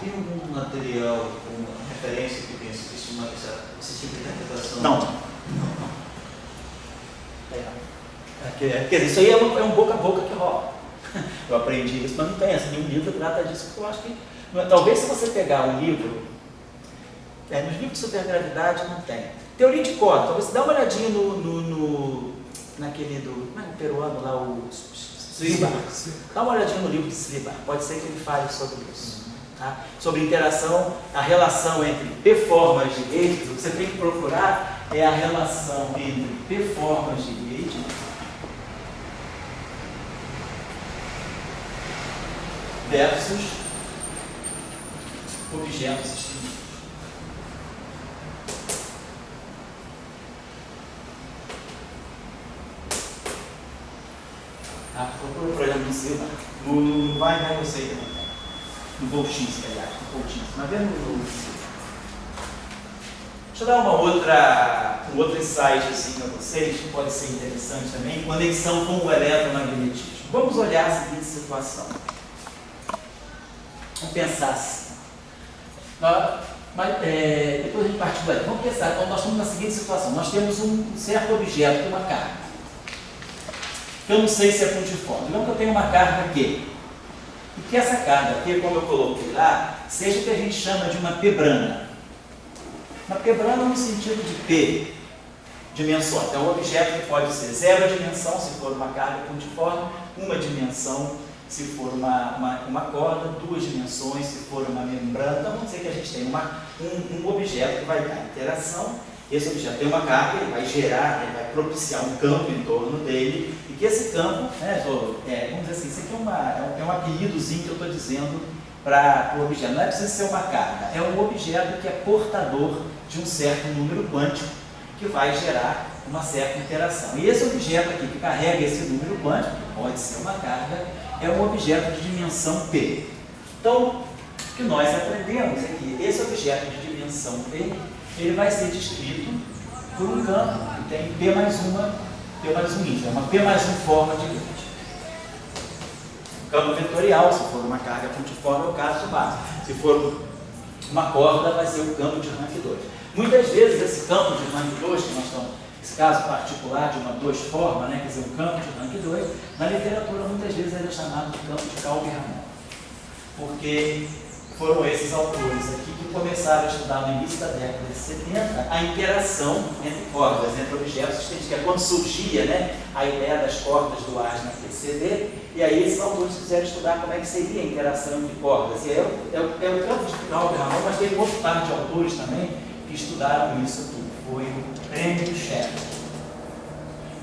Tem algum material, alguma referência que tem esse tipo de interpretação? Não. Quer dizer, isso aí é um boca a boca que rola. Eu aprendi isso, mas não tem nenhum livro que trata disso, porque eu acho que, talvez se você pegar um livro, nos livros de supergravidade não tem. Teoria de corda, talvez você dá uma olhadinha naquele como é o peruano lá, o Slibar. Dá uma olhadinha no livro de Slibar, pode ser que ele fale sobre isso. Tá? Sobre interação, a relação entre P-formas de gauge, o que você tem que procurar é a relação entre P-formas de gauge versus objetos extintos. Procura o programa no Silva, no vai eu sei também tem. No Volchinski, aliás, no Volchinski, mas vendo no Silva. Deixa eu dar um outro insight assim, para vocês, que pode ser interessante também, conexão com o eletromagnetismo. Vamos olhar a seguinte situação. Vamos pensar assim. Depois a gente partiu daí. Vamos pensar, então nós estamos na seguinte situação. Nós temos um certo objeto, que é uma carga. Eu não sei se é pontiforme. Digamos que eu tenho uma carga Q. E que essa carga Q, como eu coloquei lá, seja o que a gente chama de uma P-brana. Uma P-brana no sentido de P dimensões. É um objeto que pode ser 0 dimensão, se for uma carga pontiforme, 1 dimensão, se for uma corda, 2 dimensões, se for uma membrana. Então, vamos dizer que a gente tem um objeto que vai dar interação. Esse objeto tem uma carga, ele vai gerar, ele vai propiciar um campo em torno dele, e que esse campo, vamos dizer assim, isso aqui é um apelidozinho que eu estou dizendo para o objeto. Não é preciso ser uma carga, é um objeto que é portador de um certo número quântico que vai gerar uma certa interação. E esse objeto aqui que carrega esse número quântico, que pode ser uma carga, é um objeto de dimensão P. Então, o que nós aprendemos é que esse objeto de dimensão P, ele vai ser descrito por um campo que tem P mais 1 íntegro, é uma P mais 1 forma de gauge. O campo vetorial, se for uma carga pontiforme, é o caso básico. Se for uma corda, vai ser o campo de rank 2. Muitas vezes esse campo de rank 2, que nós estamos, esse caso particular de uma 2 forma, quer dizer, um campo de rank 2, na literatura muitas vezes ele é chamado de campo de Calvi-Ramon. Porque foram esses autores aqui que começaram a estudar no início da década de 70 a interação entre cordas, entre objetos, que é quando surgia a ideia das cordas duais na PCD, e aí esses autores quiseram estudar como é que seria a interação entre cordas. E é o campo de Calvi-Ramon, mas teve outro par de autores também que estudaram isso tudo. Foi o Kremer e o Scherrer.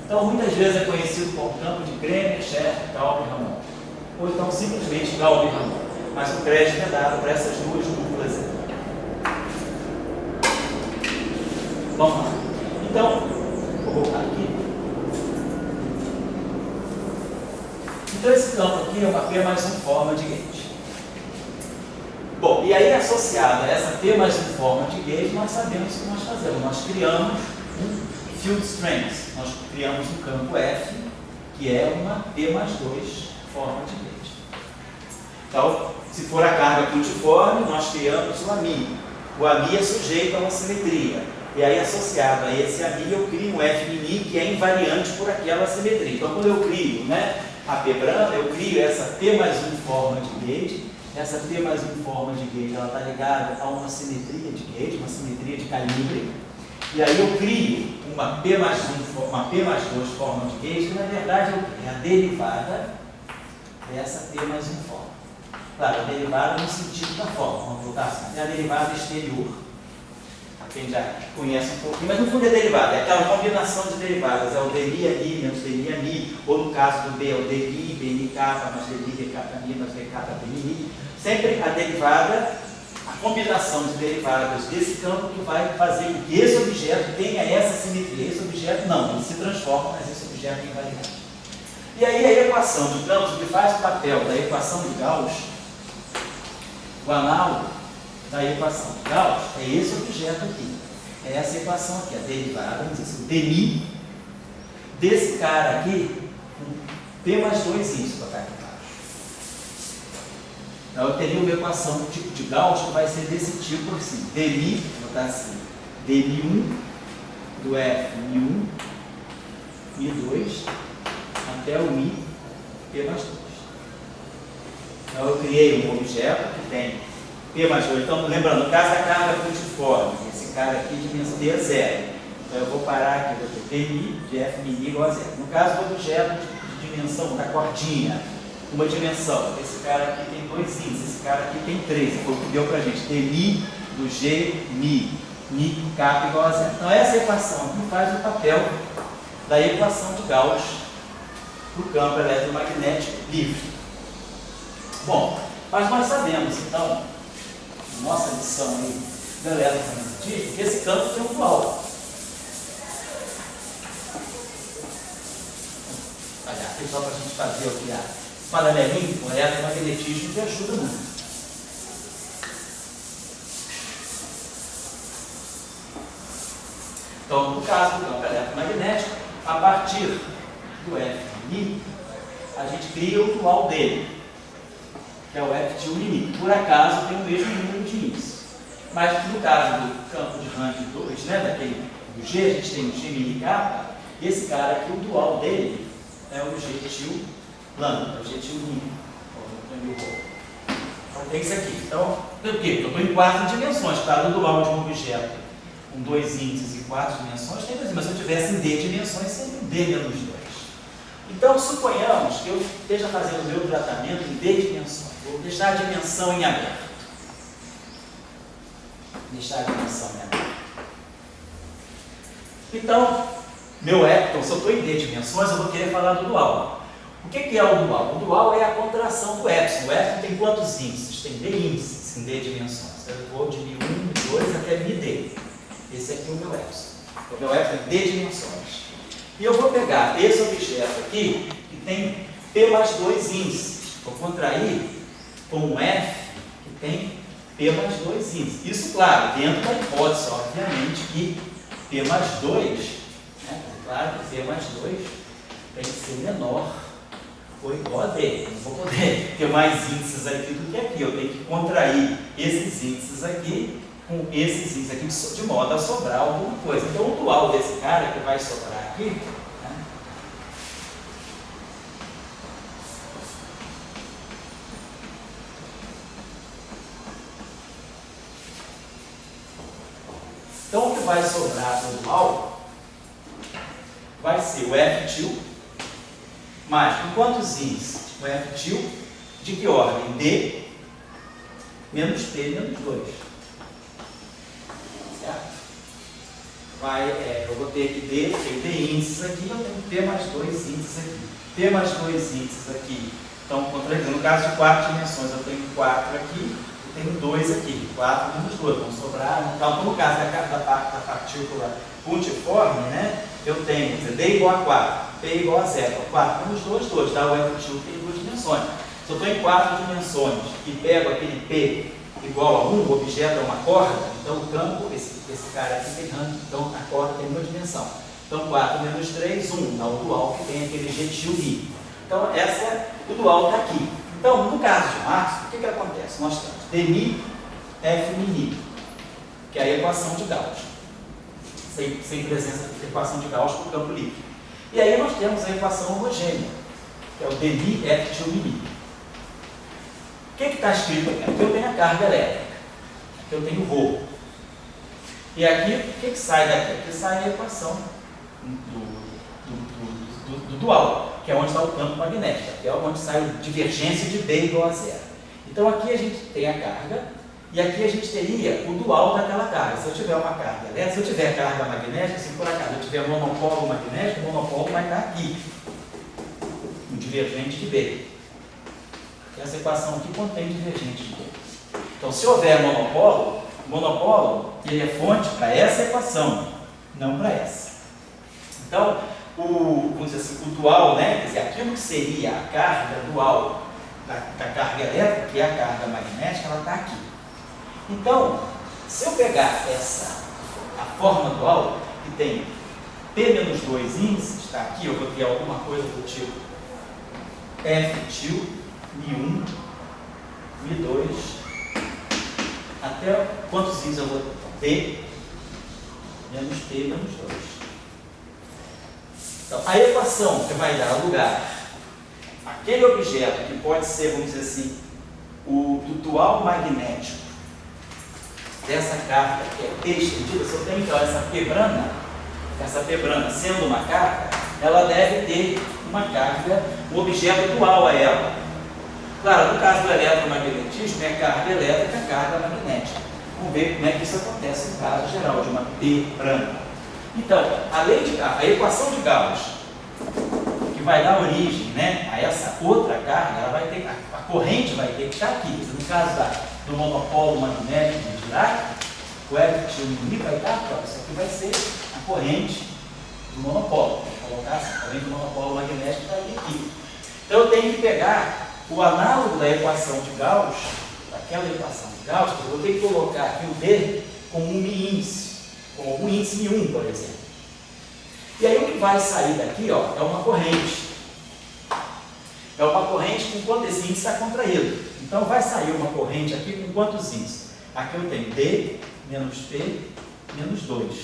Então, muitas vezes é conhecido como campo de Kremer, Scherrer, Calvi-Ramon, ou então simplesmente Calvi-Ramon. Mas o crédito é dado para essas duas duplas aqui. Vamos lá. Então, vou voltar aqui. Então, esse campo aqui é uma P mais 1 forma de gauge. Bom, e aí associado a essa P mais 1 forma de gauge, nós sabemos o que nós fazemos. Nós criamos um field strength. Nós criamos um campo F, que é uma P mais 2 forma de gauge. Então, se for a carga pontiforme, nós criamos o AMI. O AMI é sujeito a uma simetria. E aí, associado a esse AMI, eu crio um F' que é invariante por aquela simetria. Então, quando eu crio a P-brana, eu crio essa P mais 1 forma de gauge. Essa P mais 1 forma de gauge, ela está ligada a uma simetria de gauge, uma simetria de calibre. E aí eu crio uma P mais 2 forma de gauge, que na verdade é a derivada dessa P mais 1 forma. Claro, a derivada no sentido da forma, vamos voltar assim, é a derivada exterior. Quem já conhece um pouquinho, mas no fundo é derivada, é aquela combinação de derivadas, é o dmi menos dmi, ou no caso do B é o dmi, bnk, mais dmi, bkmi, mais bk, bni. Sempre a derivada, a combinação de derivadas desse campo que vai fazer com que esse objeto tenha essa simetria. Esse objeto não, ele se transforma, mas esse objeto é invariante. E aí a equação de Gauss, que faz o papel da equação de Gauss, o análogo da equação de Gauss é esse objeto aqui. É essa equação aqui, a derivada, vamos dizer assim, o dmi desse cara aqui, com P mais 2 isso para cá aqui embaixo. Então eu teria uma equação do tipo de Gauss que vai ser desse tipo assim, dmi, vou botar assim, dmi1 do F, mi1, mi2, até o Mi, P mais 2. Então eu criei um objeto que tem P mais 2. Então, lembrando, no caso da carga puntiforme, esse cara aqui de dimensão D é 0. Então eu vou parar aqui, vou ter PI de F mini igual a 0. No caso do objeto de dimensão da cordinha, uma dimensão, esse cara aqui tem 2 índices, esse cara aqui tem 3. Foi o que deu pra gente, TI do G, Mi, Mi, K igual a 0. Então essa equação aqui faz o papel da equação de Gauss para o campo eletromagnético livre. Bom, mas nós sabemos, então, nossa lição aí do eletromagnetismo, que esse campo tem um dual. Olha, aqui só para a gente fazer o que há. Paralelinho com o eletromagnetismo que ajuda muito. Então, no caso do campo eletromagnético, a partir do F', a gente cria o dual dele, que é o F', por acaso tem o mesmo número de índices. Mas no caso do campo de range 2, né, daquele do G, a gente tem o G mini K, esse cara aqui, o dual dele é o G' lambda, é o G' mini. Então tem isso aqui. Então, por quê? Eu estou em 4 dimensões. Para o dual de um objeto com 2 índices e 4 dimensões, tem 2, mas se eu tivesse em D dimensões, seria um D menos 2. Então, suponhamos que eu esteja fazendo o meu tratamento em D dimensões. Vou deixar a dimensão em aberto. Deixar a dimensão em aberto. Então, meu epsilon, se eu estou em D dimensões, eu vou querer falar do dual. O que é o dual? O dual é a contração do epsilon. O epsilon tem quantos índices? Tem D índices em D dimensões. Eu vou de Mi1, Mi2 até MD. Esse aqui é o meu epsilon. O meu epsilon é D dimensões. E eu vou pegar esse objeto aqui, que tem P mais 2 índices. Vou contrair com um F que tem P mais 2 índices. Isso, claro, dentro da hipótese, obviamente, que P mais 2, né? Claro que P mais 2 tem que ser menor ou igual a D. Eu não vou poder ter mais índices aqui do que aqui. Eu tenho que contrair esses índices aqui com esses índices aqui, de modo a sobrar alguma coisa. Então, o dual desse cara que vai sobrar aqui, né? Então, o que vai sobrar do dual vai ser o F' mais, com quantos índices? O F' de que ordem? D menos P menos 2. Certo? Eu vou ter aqui D, tem D índices aqui, eu tenho P mais 2 índices aqui. P mais 2 índices aqui. Então, no caso de 4 dimensões, eu tenho 4 aqui, eu tenho 2 aqui. 4 menos 2, vão sobrar. Então, no caso da partícula puntiforme, né, eu tenho D igual a 4, P igual a 0. 4 menos 2, 2. Dá o F' tem 2 dimensões. Se eu estou em 4 dimensões e pego aquele P igual a 1, o objeto é uma corda, então o campo, esse cara aqui tem range, então a corda tem uma dimensão. Então 4 menos 3, 1, dá o dual que tem aquele G' Mi. Então o dual está aqui. Então, no caso de Marx, o que acontece? Nós temos Dmi, F mini, que é a equação de Gauss. Sem presença da equação de Gauss para o campo livre. E aí nós temos a equação homogênea, que é o Dmi, F mini. O que está escrito aqui? Aqui eu tenho a carga elétrica, aqui eu tenho o ρ. E aqui, o que sai daqui? Aqui sai a equação do dual, que é onde está o campo magnético, que é onde sai a divergência de B igual a 0. Então aqui a gente tem a carga, e aqui a gente teria o dual daquela carga. Se eu tiver uma carga elétrica, se eu tiver carga magnética, se por acaso eu tiver monopolo magnético, o monopolo vai estar aqui, o divergente de B. Essa equação aqui contém divergente de B. Então, se houver monopolo, o monopolo ele é fonte para essa equação, não para essa. Então, vamos dizer assim, o dual, né, quer dizer, aquilo que seria a carga dual da carga elétrica, que é a carga magnética, ela está aqui. Então, se eu pegar a forma dual, que tem P menos 2 índices, está aqui, eu vou ter alguma coisa do tipo F', Mi1, Mi2, até quantos índices eu vou ter? P menos P menos 2. Então, a equação que vai dar lugar àquele objeto que pode ser, vamos dizer assim, o dual magnético dessa carga que é T estendida, se eu tenho então essa pebrana sendo uma carga, ela deve ter uma carga, um objeto dual a ela. Claro, no caso do eletromagnetismo, é carga elétrica, carga magnética. Vamos ver como é que isso acontece no caso geral de uma pebrana. Então, além de a equação de Gauss, que vai dar origem, né, a essa outra carga, ela vai ter, a corrente vai ter que estar aqui. No caso do monopolo magnético de Dirac, o F vai estar aqui. Isso aqui vai ser a corrente do monopolo. Vou colocar assim, a corrente do monopolo magnético está aqui. Então, eu tenho que pegar o análogo da equação de Gauss, daquela equação de Gauss, eu vou ter que colocar aqui o D como um índice, como algum índice μ, por exemplo. E aí o que vai sair daqui, ó, é uma corrente. É uma corrente com quanto esse índice está contraído. Então vai sair uma corrente aqui com quantos índices? Aqui eu tenho D menos P menos 2.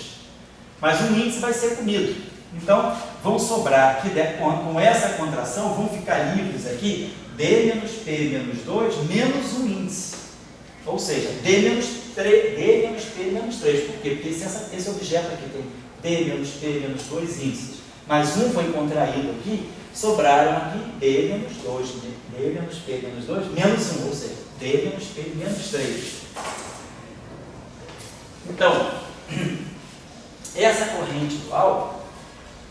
Mas o índice vai ser comido. Então, vão sobrar aqui, com essa contração, vão ficar livres aqui D menos P menos 2 menos um índice. Ou seja, D menos P menos 3. Por quê? Porque esse objeto aqui tem D menos P menos 2 índices, mas um foi contraído aqui, sobraram aqui D menos 2, D menos P menos 2 menos 1, ou seja, D menos P menos 3. Então, essa corrente dual,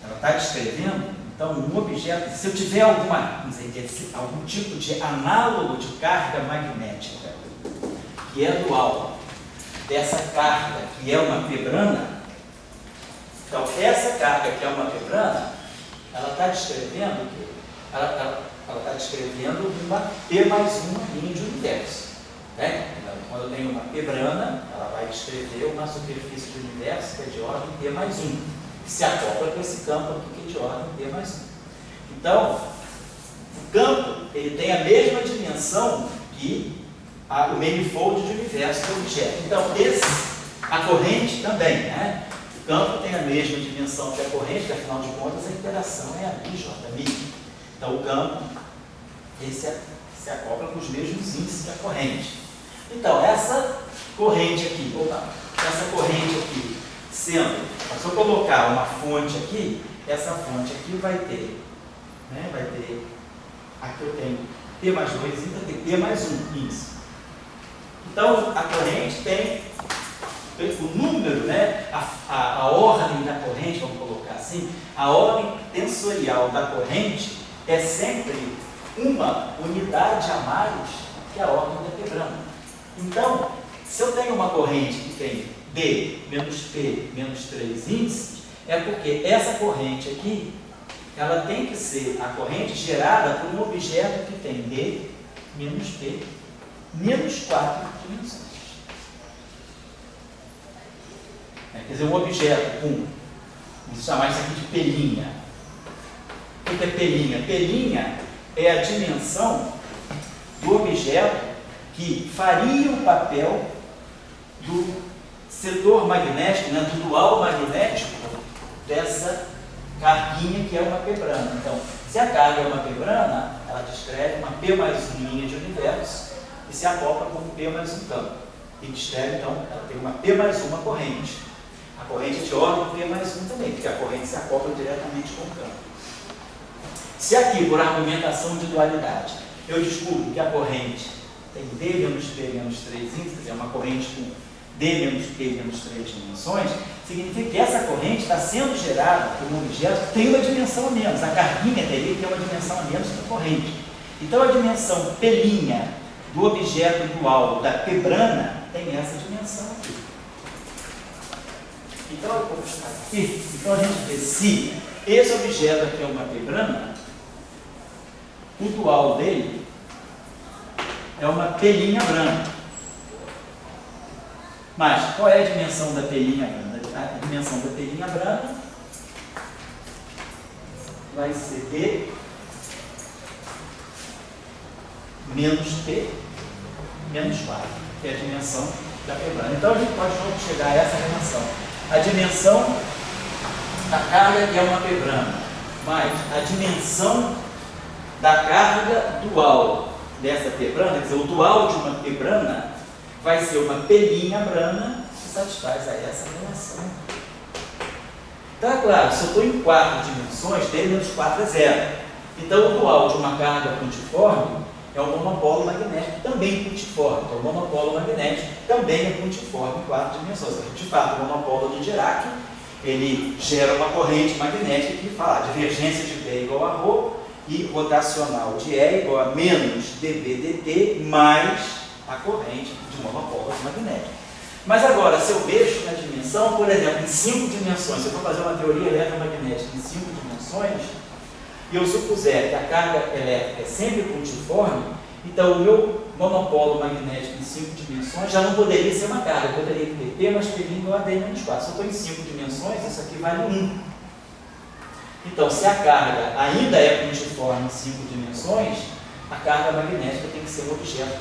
ela está descrevendo, então, um objeto, se eu tiver algum tipo de análogo de carga magnética, que é dual, dessa carga que é uma pebrana, então, essa carga que é uma pebrana, ela está descrevendo uma P mais uma linha de universo. Né? Então, quando eu tenho uma pebrana, ela vai descrever uma superfície de universo que é de ordem P mais 1, que se acopla com esse campo aqui que é de ordem P mais 1. Então, o campo ele tem a mesma dimensão que o manifold de universo do objeto. Então, a corrente também, né? O campo tem a mesma dimensão que a corrente, que afinal de contas a interação é a μ. Então o campo se acopla com os mesmos índices que a corrente. Então essa corrente aqui, sendo, se eu colocar uma fonte aqui, essa fonte aqui vai ter, aqui eu tenho P mais 2 e vai ter P mais 1 índice. Então a corrente tem o número, né, a ordem da corrente, vamos colocar assim, a ordem tensorial da corrente é sempre uma unidade a mais que a ordem da pebrana. Então, se eu tenho uma corrente que tem D menos P menos 3 índices, é porque essa corrente aqui, ela tem que ser a corrente gerada por um objeto que tem D menos P menos 4 dimensões. Quer dizer, um objeto com, vamos chamar isso aqui de pelinha. O que é pelinha? Pelinha é a dimensão do objeto que faria o papel do setor magnético, né, do dual magnético dessa carguinha que é uma pebrana. Então, se a carga é uma pebrana, ela descreve uma P mais 1 linha de universo e se acopla com P mais 1 campo. E descreve, então, ela tem uma P mais 1 corrente. A corrente é de ordem P mais 1 também, porque a corrente se acopla diretamente com o campo. Se aqui, por argumentação de dualidade, eu descubro que a corrente tem D menos P menos 3 índices, é uma corrente com D menos P menos 3 dimensões, significa que essa corrente está sendo gerada por um objeto que tem uma dimensão a menos. A carguinha teria que ter uma dimensão a menos que a corrente. Então, a dimensão pelinha do objeto dual da pebrana tem essa dimensão aqui. Então, eu vou buscar aqui. Então, a gente vê se esse objeto aqui é uma pebrana, o dual dele é uma pelinha branca. Mas, qual é a dimensão da pelinha branca? A dimensão da pelinha branca vai ser D menos P menos 4, que é a dimensão da pebrana. Então, a gente pode chegar a essa relação. A dimensão da carga que é uma pebrana mais a dimensão da carga dual dessa P brana, quer dizer, o dual de uma P brana vai ser uma P' brana que satisfaz a essa relação. Então, é claro, se eu estou em 4 dimensões, D menos 4 é 0. Então, o dual de uma carga pontiforme é um monopolo magnético também pontiforme. Então, o monopolo magnético também é pontiforme em 4 dimensões. De fato, o monopolo de Dirac, ele gera uma corrente magnética que fala a divergência de B igual a ρ e rotacional de E igual a menos dB dt mais a corrente de monopolo magnético. Mas agora, se eu mexo na dimensão, por exemplo, em 5 dimensões, se eu for fazer uma teoria eletromagnética em 5 dimensões, e eu supuser que a carga elétrica é sempre pontiforme, então o meu monopolo magnético em 5 dimensões já não poderia ser uma carga, eu poderia ter P mais P' igual a D menos 4. Se eu estou em 5 dimensões, isso aqui vale 1. Então, se a carga ainda é pontiforme em 5 dimensões, a carga magnética tem que ser um objeto,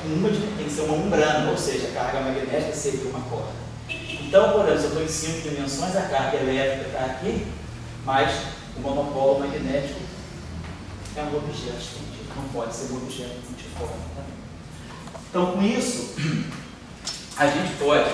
tem que ser uma umbrana, ou seja, a carga magnética seria uma corda. Então, por exemplo, se eu estou em 5 dimensões, a carga elétrica está aqui, mas o monopolo magnético é um objeto estendido, não pode ser um objeto pontiforme também. Então, com isso, a gente pode,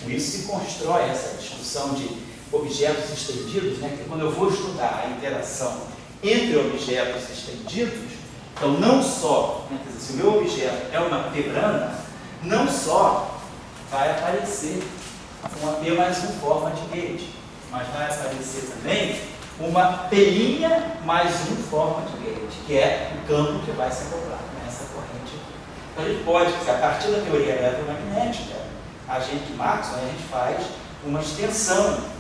com isso se constrói essa discussão de objetos estendidos, que quando eu vou estudar a interação entre objetos estendidos, então não só, quer dizer, se o meu objeto é uma P brana, não só vai aparecer uma P mais 1 forma de gauge, mas vai aparecer também uma P' mais 1 forma de gauge, que é o campo que vai se acoplar nessa corrente aqui. Então a gente pode, a partir da teoria eletromagnética, a gente, Maxwell, a gente faz uma extensão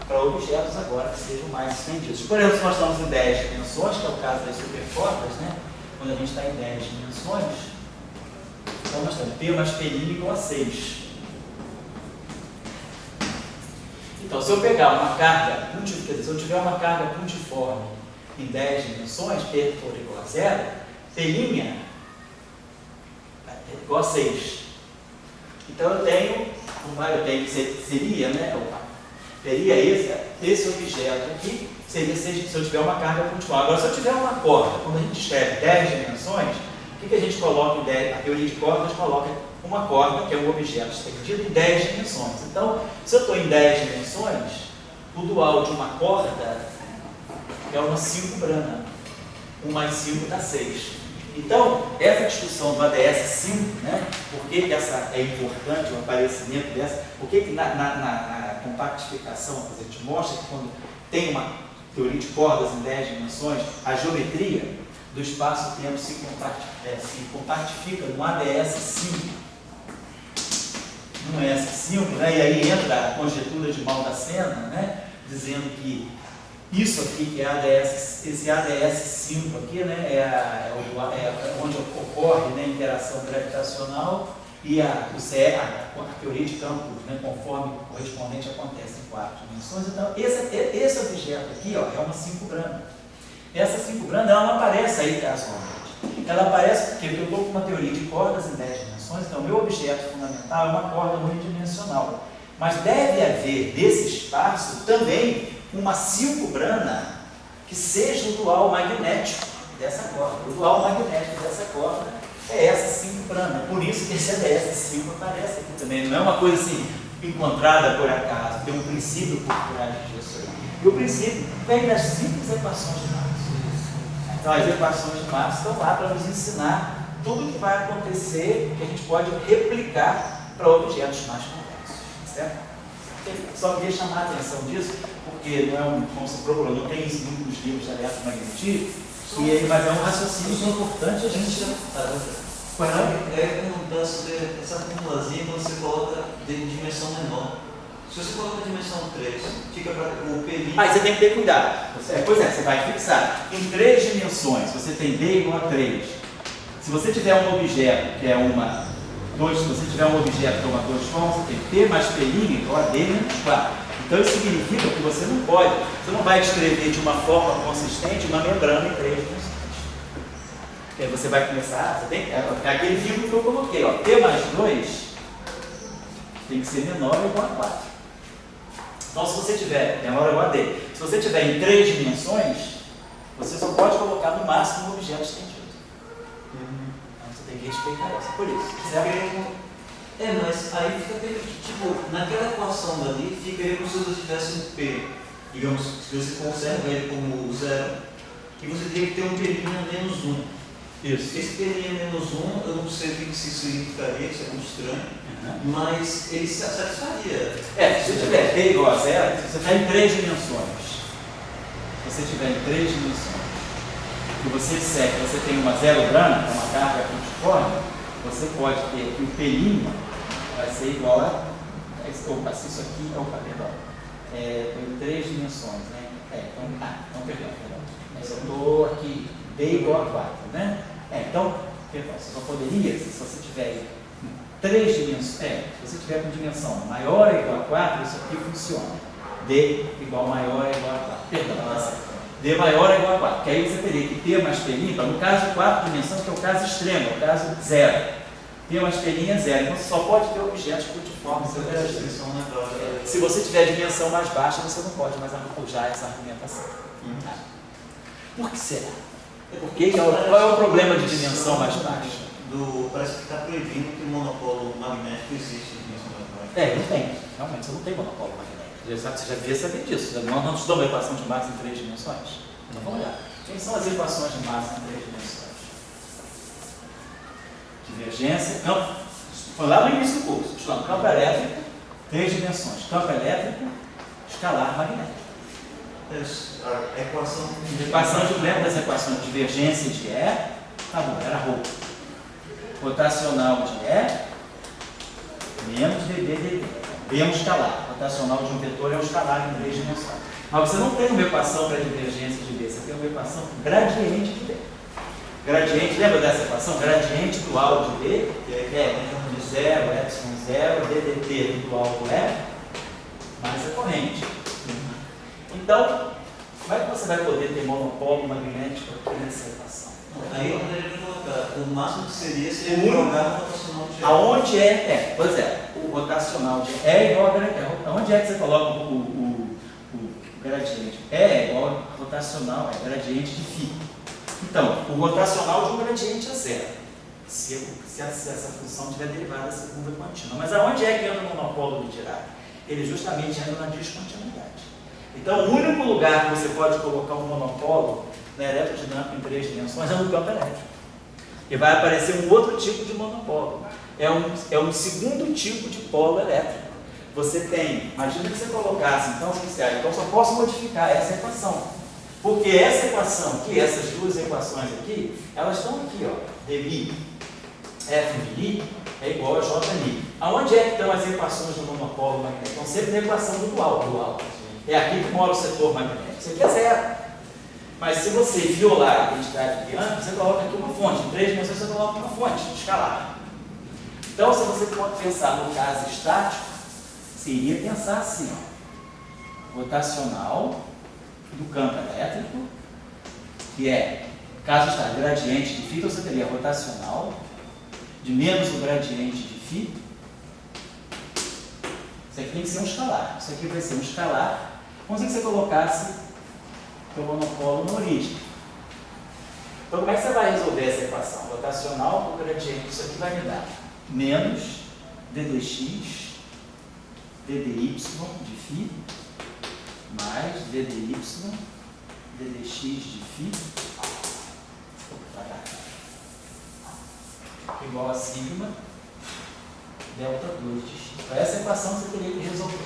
para objetos agora que sejam mais estendidos. Por exemplo, se nós estamos em 10 dimensões, que é o caso das supercordas, quando a gente está em 10 dimensões, então nós temos P mais P' igual a 6. Então, se eu pegar uma carga, se eu tiver uma carga pontiforme em 10 dimensões, P for igual a 0, P' é igual a 6. Então, eu tenho teria esse objeto aqui, seria se eu tiver uma carga pontiforme. Agora, se eu tiver uma corda, quando a gente escreve 10 dimensões, o que a gente coloca em 10? A teoria de cordas coloca uma corda, que é um objeto estendido, em 10 dimensões. Então, se eu estou em 10 dimensões, o dual de uma corda é uma 5 brana. 1 mais 5 dá 6. Então, essa discussão do ADS 5, por que essa é importante, o aparecimento dessa, por que na compactificação, a gente mostra que quando tem uma teoria de cordas em 10 dimensões, a geometria do espaço-tempo se compactifica no ADS 5. No S5, e aí entra a conjetura de Maldacena, dizendo que isso aqui, que é esse ADS5 aqui, é onde ocorre a interação gravitacional e a teoria de campos, conforme correspondente acontece em 4 dimensões. Então, esse objeto aqui é uma 5 brana. Essa 5 brana ela não aparece aí casualmente. Ela aparece porque eu estou com uma teoria de cordas em 10 dimensões, então o meu objeto fundamental é uma corda unidimensional. Mas deve haver nesse espaço também uma 5 brana que seja o dual magnético dessa corda. O dual magnético dessa corda é essa 5 brana. Por isso que esse ADS5 aparece aqui também. Não é uma coisa assim encontrada por acaso, tem um princípio por trás disso aí. E o princípio vem das simples equações de Maxwell. Então as equações de Maxwell estão lá para nos ensinar tudo o que vai acontecer, que a gente pode replicar para objetos mais complexos. Certo? Só queria chamar a atenção disso, porque não é como se procurou, não tem isso muito nos livros de eletromagnetismo, mas é um raciocínio importante a gente. É perguntar sobre essa formulazinha quando você coloca de dimensão menor. Se você coloca dimensão 3, fica para o P'. Aí você tem que ter cuidado. Pois é, você vai fixar. Em 3 dimensões, você tem D igual a 3. Se você tiver um objeto que é uma 2, se você tiver um objeto que é uma 2 formas, você tem P mais P' igual a D menos 4. Então isso significa que você não vai escrever de uma forma consistente uma membrana em 3 dimensões. Aí você vai começar, você tem aquele vínculo que eu coloquei, P mais 2 tem que ser menor ou igual a 4. Então se você tiver menor ou igual a D, se você tiver em 3 dimensões, Você só pode colocar no máximo um objeto estendido. Então você tem que respeitar essa. Por isso, certo? Mas aí fica tipo, naquela equação dali, ficaria como se você tivesse um P, digamos, se você conserva ele como 0, e você teria que ter um P' menos 1. Isso. Esse P' menos 1, eu não sei o que isso significaria, isso é muito estranho, mas ele se satisfaria. Se você tiver P igual a 0, se você está em 3 dimensões, se você estiver em 3 dimensões, e você disser que você tem uma zero branca, uma carga pontiforme, você pode ter que o P' vai ser igual a. Se isso aqui é o perdão. Estou em 3 dimensões, né? Perdão. Mas eu estou aqui, D igual a 4, né? Perdão, você só poderia, se você tiver em 3 dimensões, se você tiver com dimensão maior ou igual a 4, isso aqui funciona. D igual maior é igual a 4. Perdão, D maior é igual a 4, que aí você teria que ter mais P', no caso de 4 dimensões, que é o caso extremo, é o caso 0. Ter uma espelhinha 0, então você só pode ter objetos pontiformes. Se você tiver dimensão mais baixa, você não pode mais arrojar essa argumentação. Por que será? Porque qual é o problema de dimensão mais baixa? Parece que está proibindo que o monopolo magnético existe em dimensão mais baixa. Não tem. Realmente, você não tem monopolo magnético. Você já devia saber disso. Nós não estudamos a equação de Max em 3 dimensões? Então vamos olhar. Quem são as equações de Max em 3 dimensões? Divergência, campo. Foi lá no início do curso. Estudando campo elétrico, 3 dimensões. Campo elétrico, escalar magnético. A equação. Lembra das equações de divergência de E? Tá bom, era ρ. Rotacional de E menos dD. B é um escalar. Rotacional de um vetor é um escalar em 3 dimensões. Mas você não tem uma equação para divergência de B, você tem uma equação gradiente de B. Gradiente, lembra dessa equação? Gradiente dual de B, de 0, epsilon 0, ddt dual do E, mais a corrente. Então, como é que você vai poder ter monopolo magnético aqui nessa equação? Aí eu poderia colocar, o máximo que seria o jogar no rotacional de E. Aonde pois é, o rotacional de E é igual a gradiente. Aonde é que você coloca o gradiente? E é igual a rotacional, é gradiente de φ. Então, o rotacional de um gradiente é 0. Se essa função tiver derivada da segunda contínua. Mas aonde é que entra o monopolo do Dirac? Ele justamente entra na descontinuidade. Então, o único lugar que você pode colocar um monopolo na eletrodinâmica em 3 dimensões é no campo elétrico. E vai aparecer um outro tipo de monopolo. É um segundo tipo de polo elétrico. Você tem, imagina que você colocasse, então só posso modificar essa equação. Porque essa equação aqui, essas duas equações aqui, elas estão aqui, ó. dμ f de I é igual a Jλ. Aonde é que estão as equações do monopolo magnético? Estão sempre na equação do dual. É aqui que mora o setor magnético. Isso aqui é 0. Mas se você violar a identidade de Bianchi, você coloca aqui uma fonte. Em 3 dimensões você coloca uma fonte escalar. Então, se você pode pensar no caso estático, você iria pensar assim, ó. Rotacional do campo elétrico, que é, caso está gradiente de φ, então você teria rotacional de menos o gradiente de φ. Isso aqui tem que ser um escalar. Isso aqui vai ser um escalar. Vamos dizer que você colocasse o monopolo na origem. Então, como é que você vai resolver essa equação? Rotacional com gradiente, isso aqui vai me dar menos ddx, ddy de φ, mais ddy, ddx de φ, igual a sigma delta 2 de x. Então, essa equação você teria que resolver.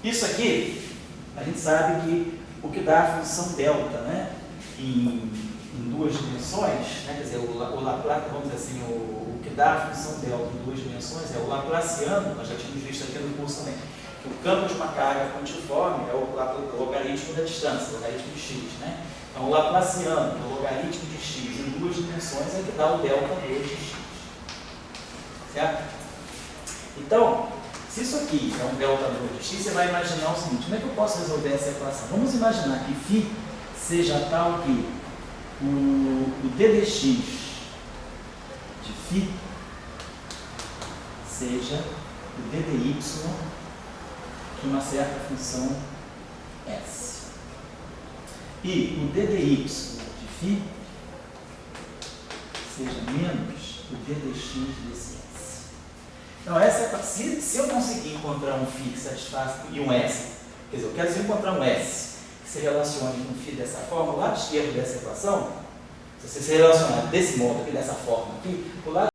Isso aqui, a gente sabe que o que dá a função delta, né, em 2 dimensões, né, quer dizer, o Laplace, vamos dizer assim, o que dá a função delta em 2 dimensões é o Laplaciano, nós já tínhamos visto aqui no curso também, que o campo de uma carga pontiforme é o logaritmo da distância, o logaritmo de x, né? Então, o Laplaciano, o logaritmo de x em 2 dimensões é que dá o delta 2 de x. Certo? Então, se isso aqui é um delta 2 de x, você vai imaginar o seguinte: como é que eu posso resolver essa equação? Vamos imaginar que φ seja tal que o ddx de φ seja o ddy de uma certa função s. e o d dy de φ seja menos o d dx desse s. Então, se eu conseguir encontrar um φ que satisfaça e um s, quer dizer, eu quero se encontrar um s que se relacione com φ dessa forma, o lado esquerdo dessa equação, se você se relacionar desse modo aqui, dessa forma aqui, o lado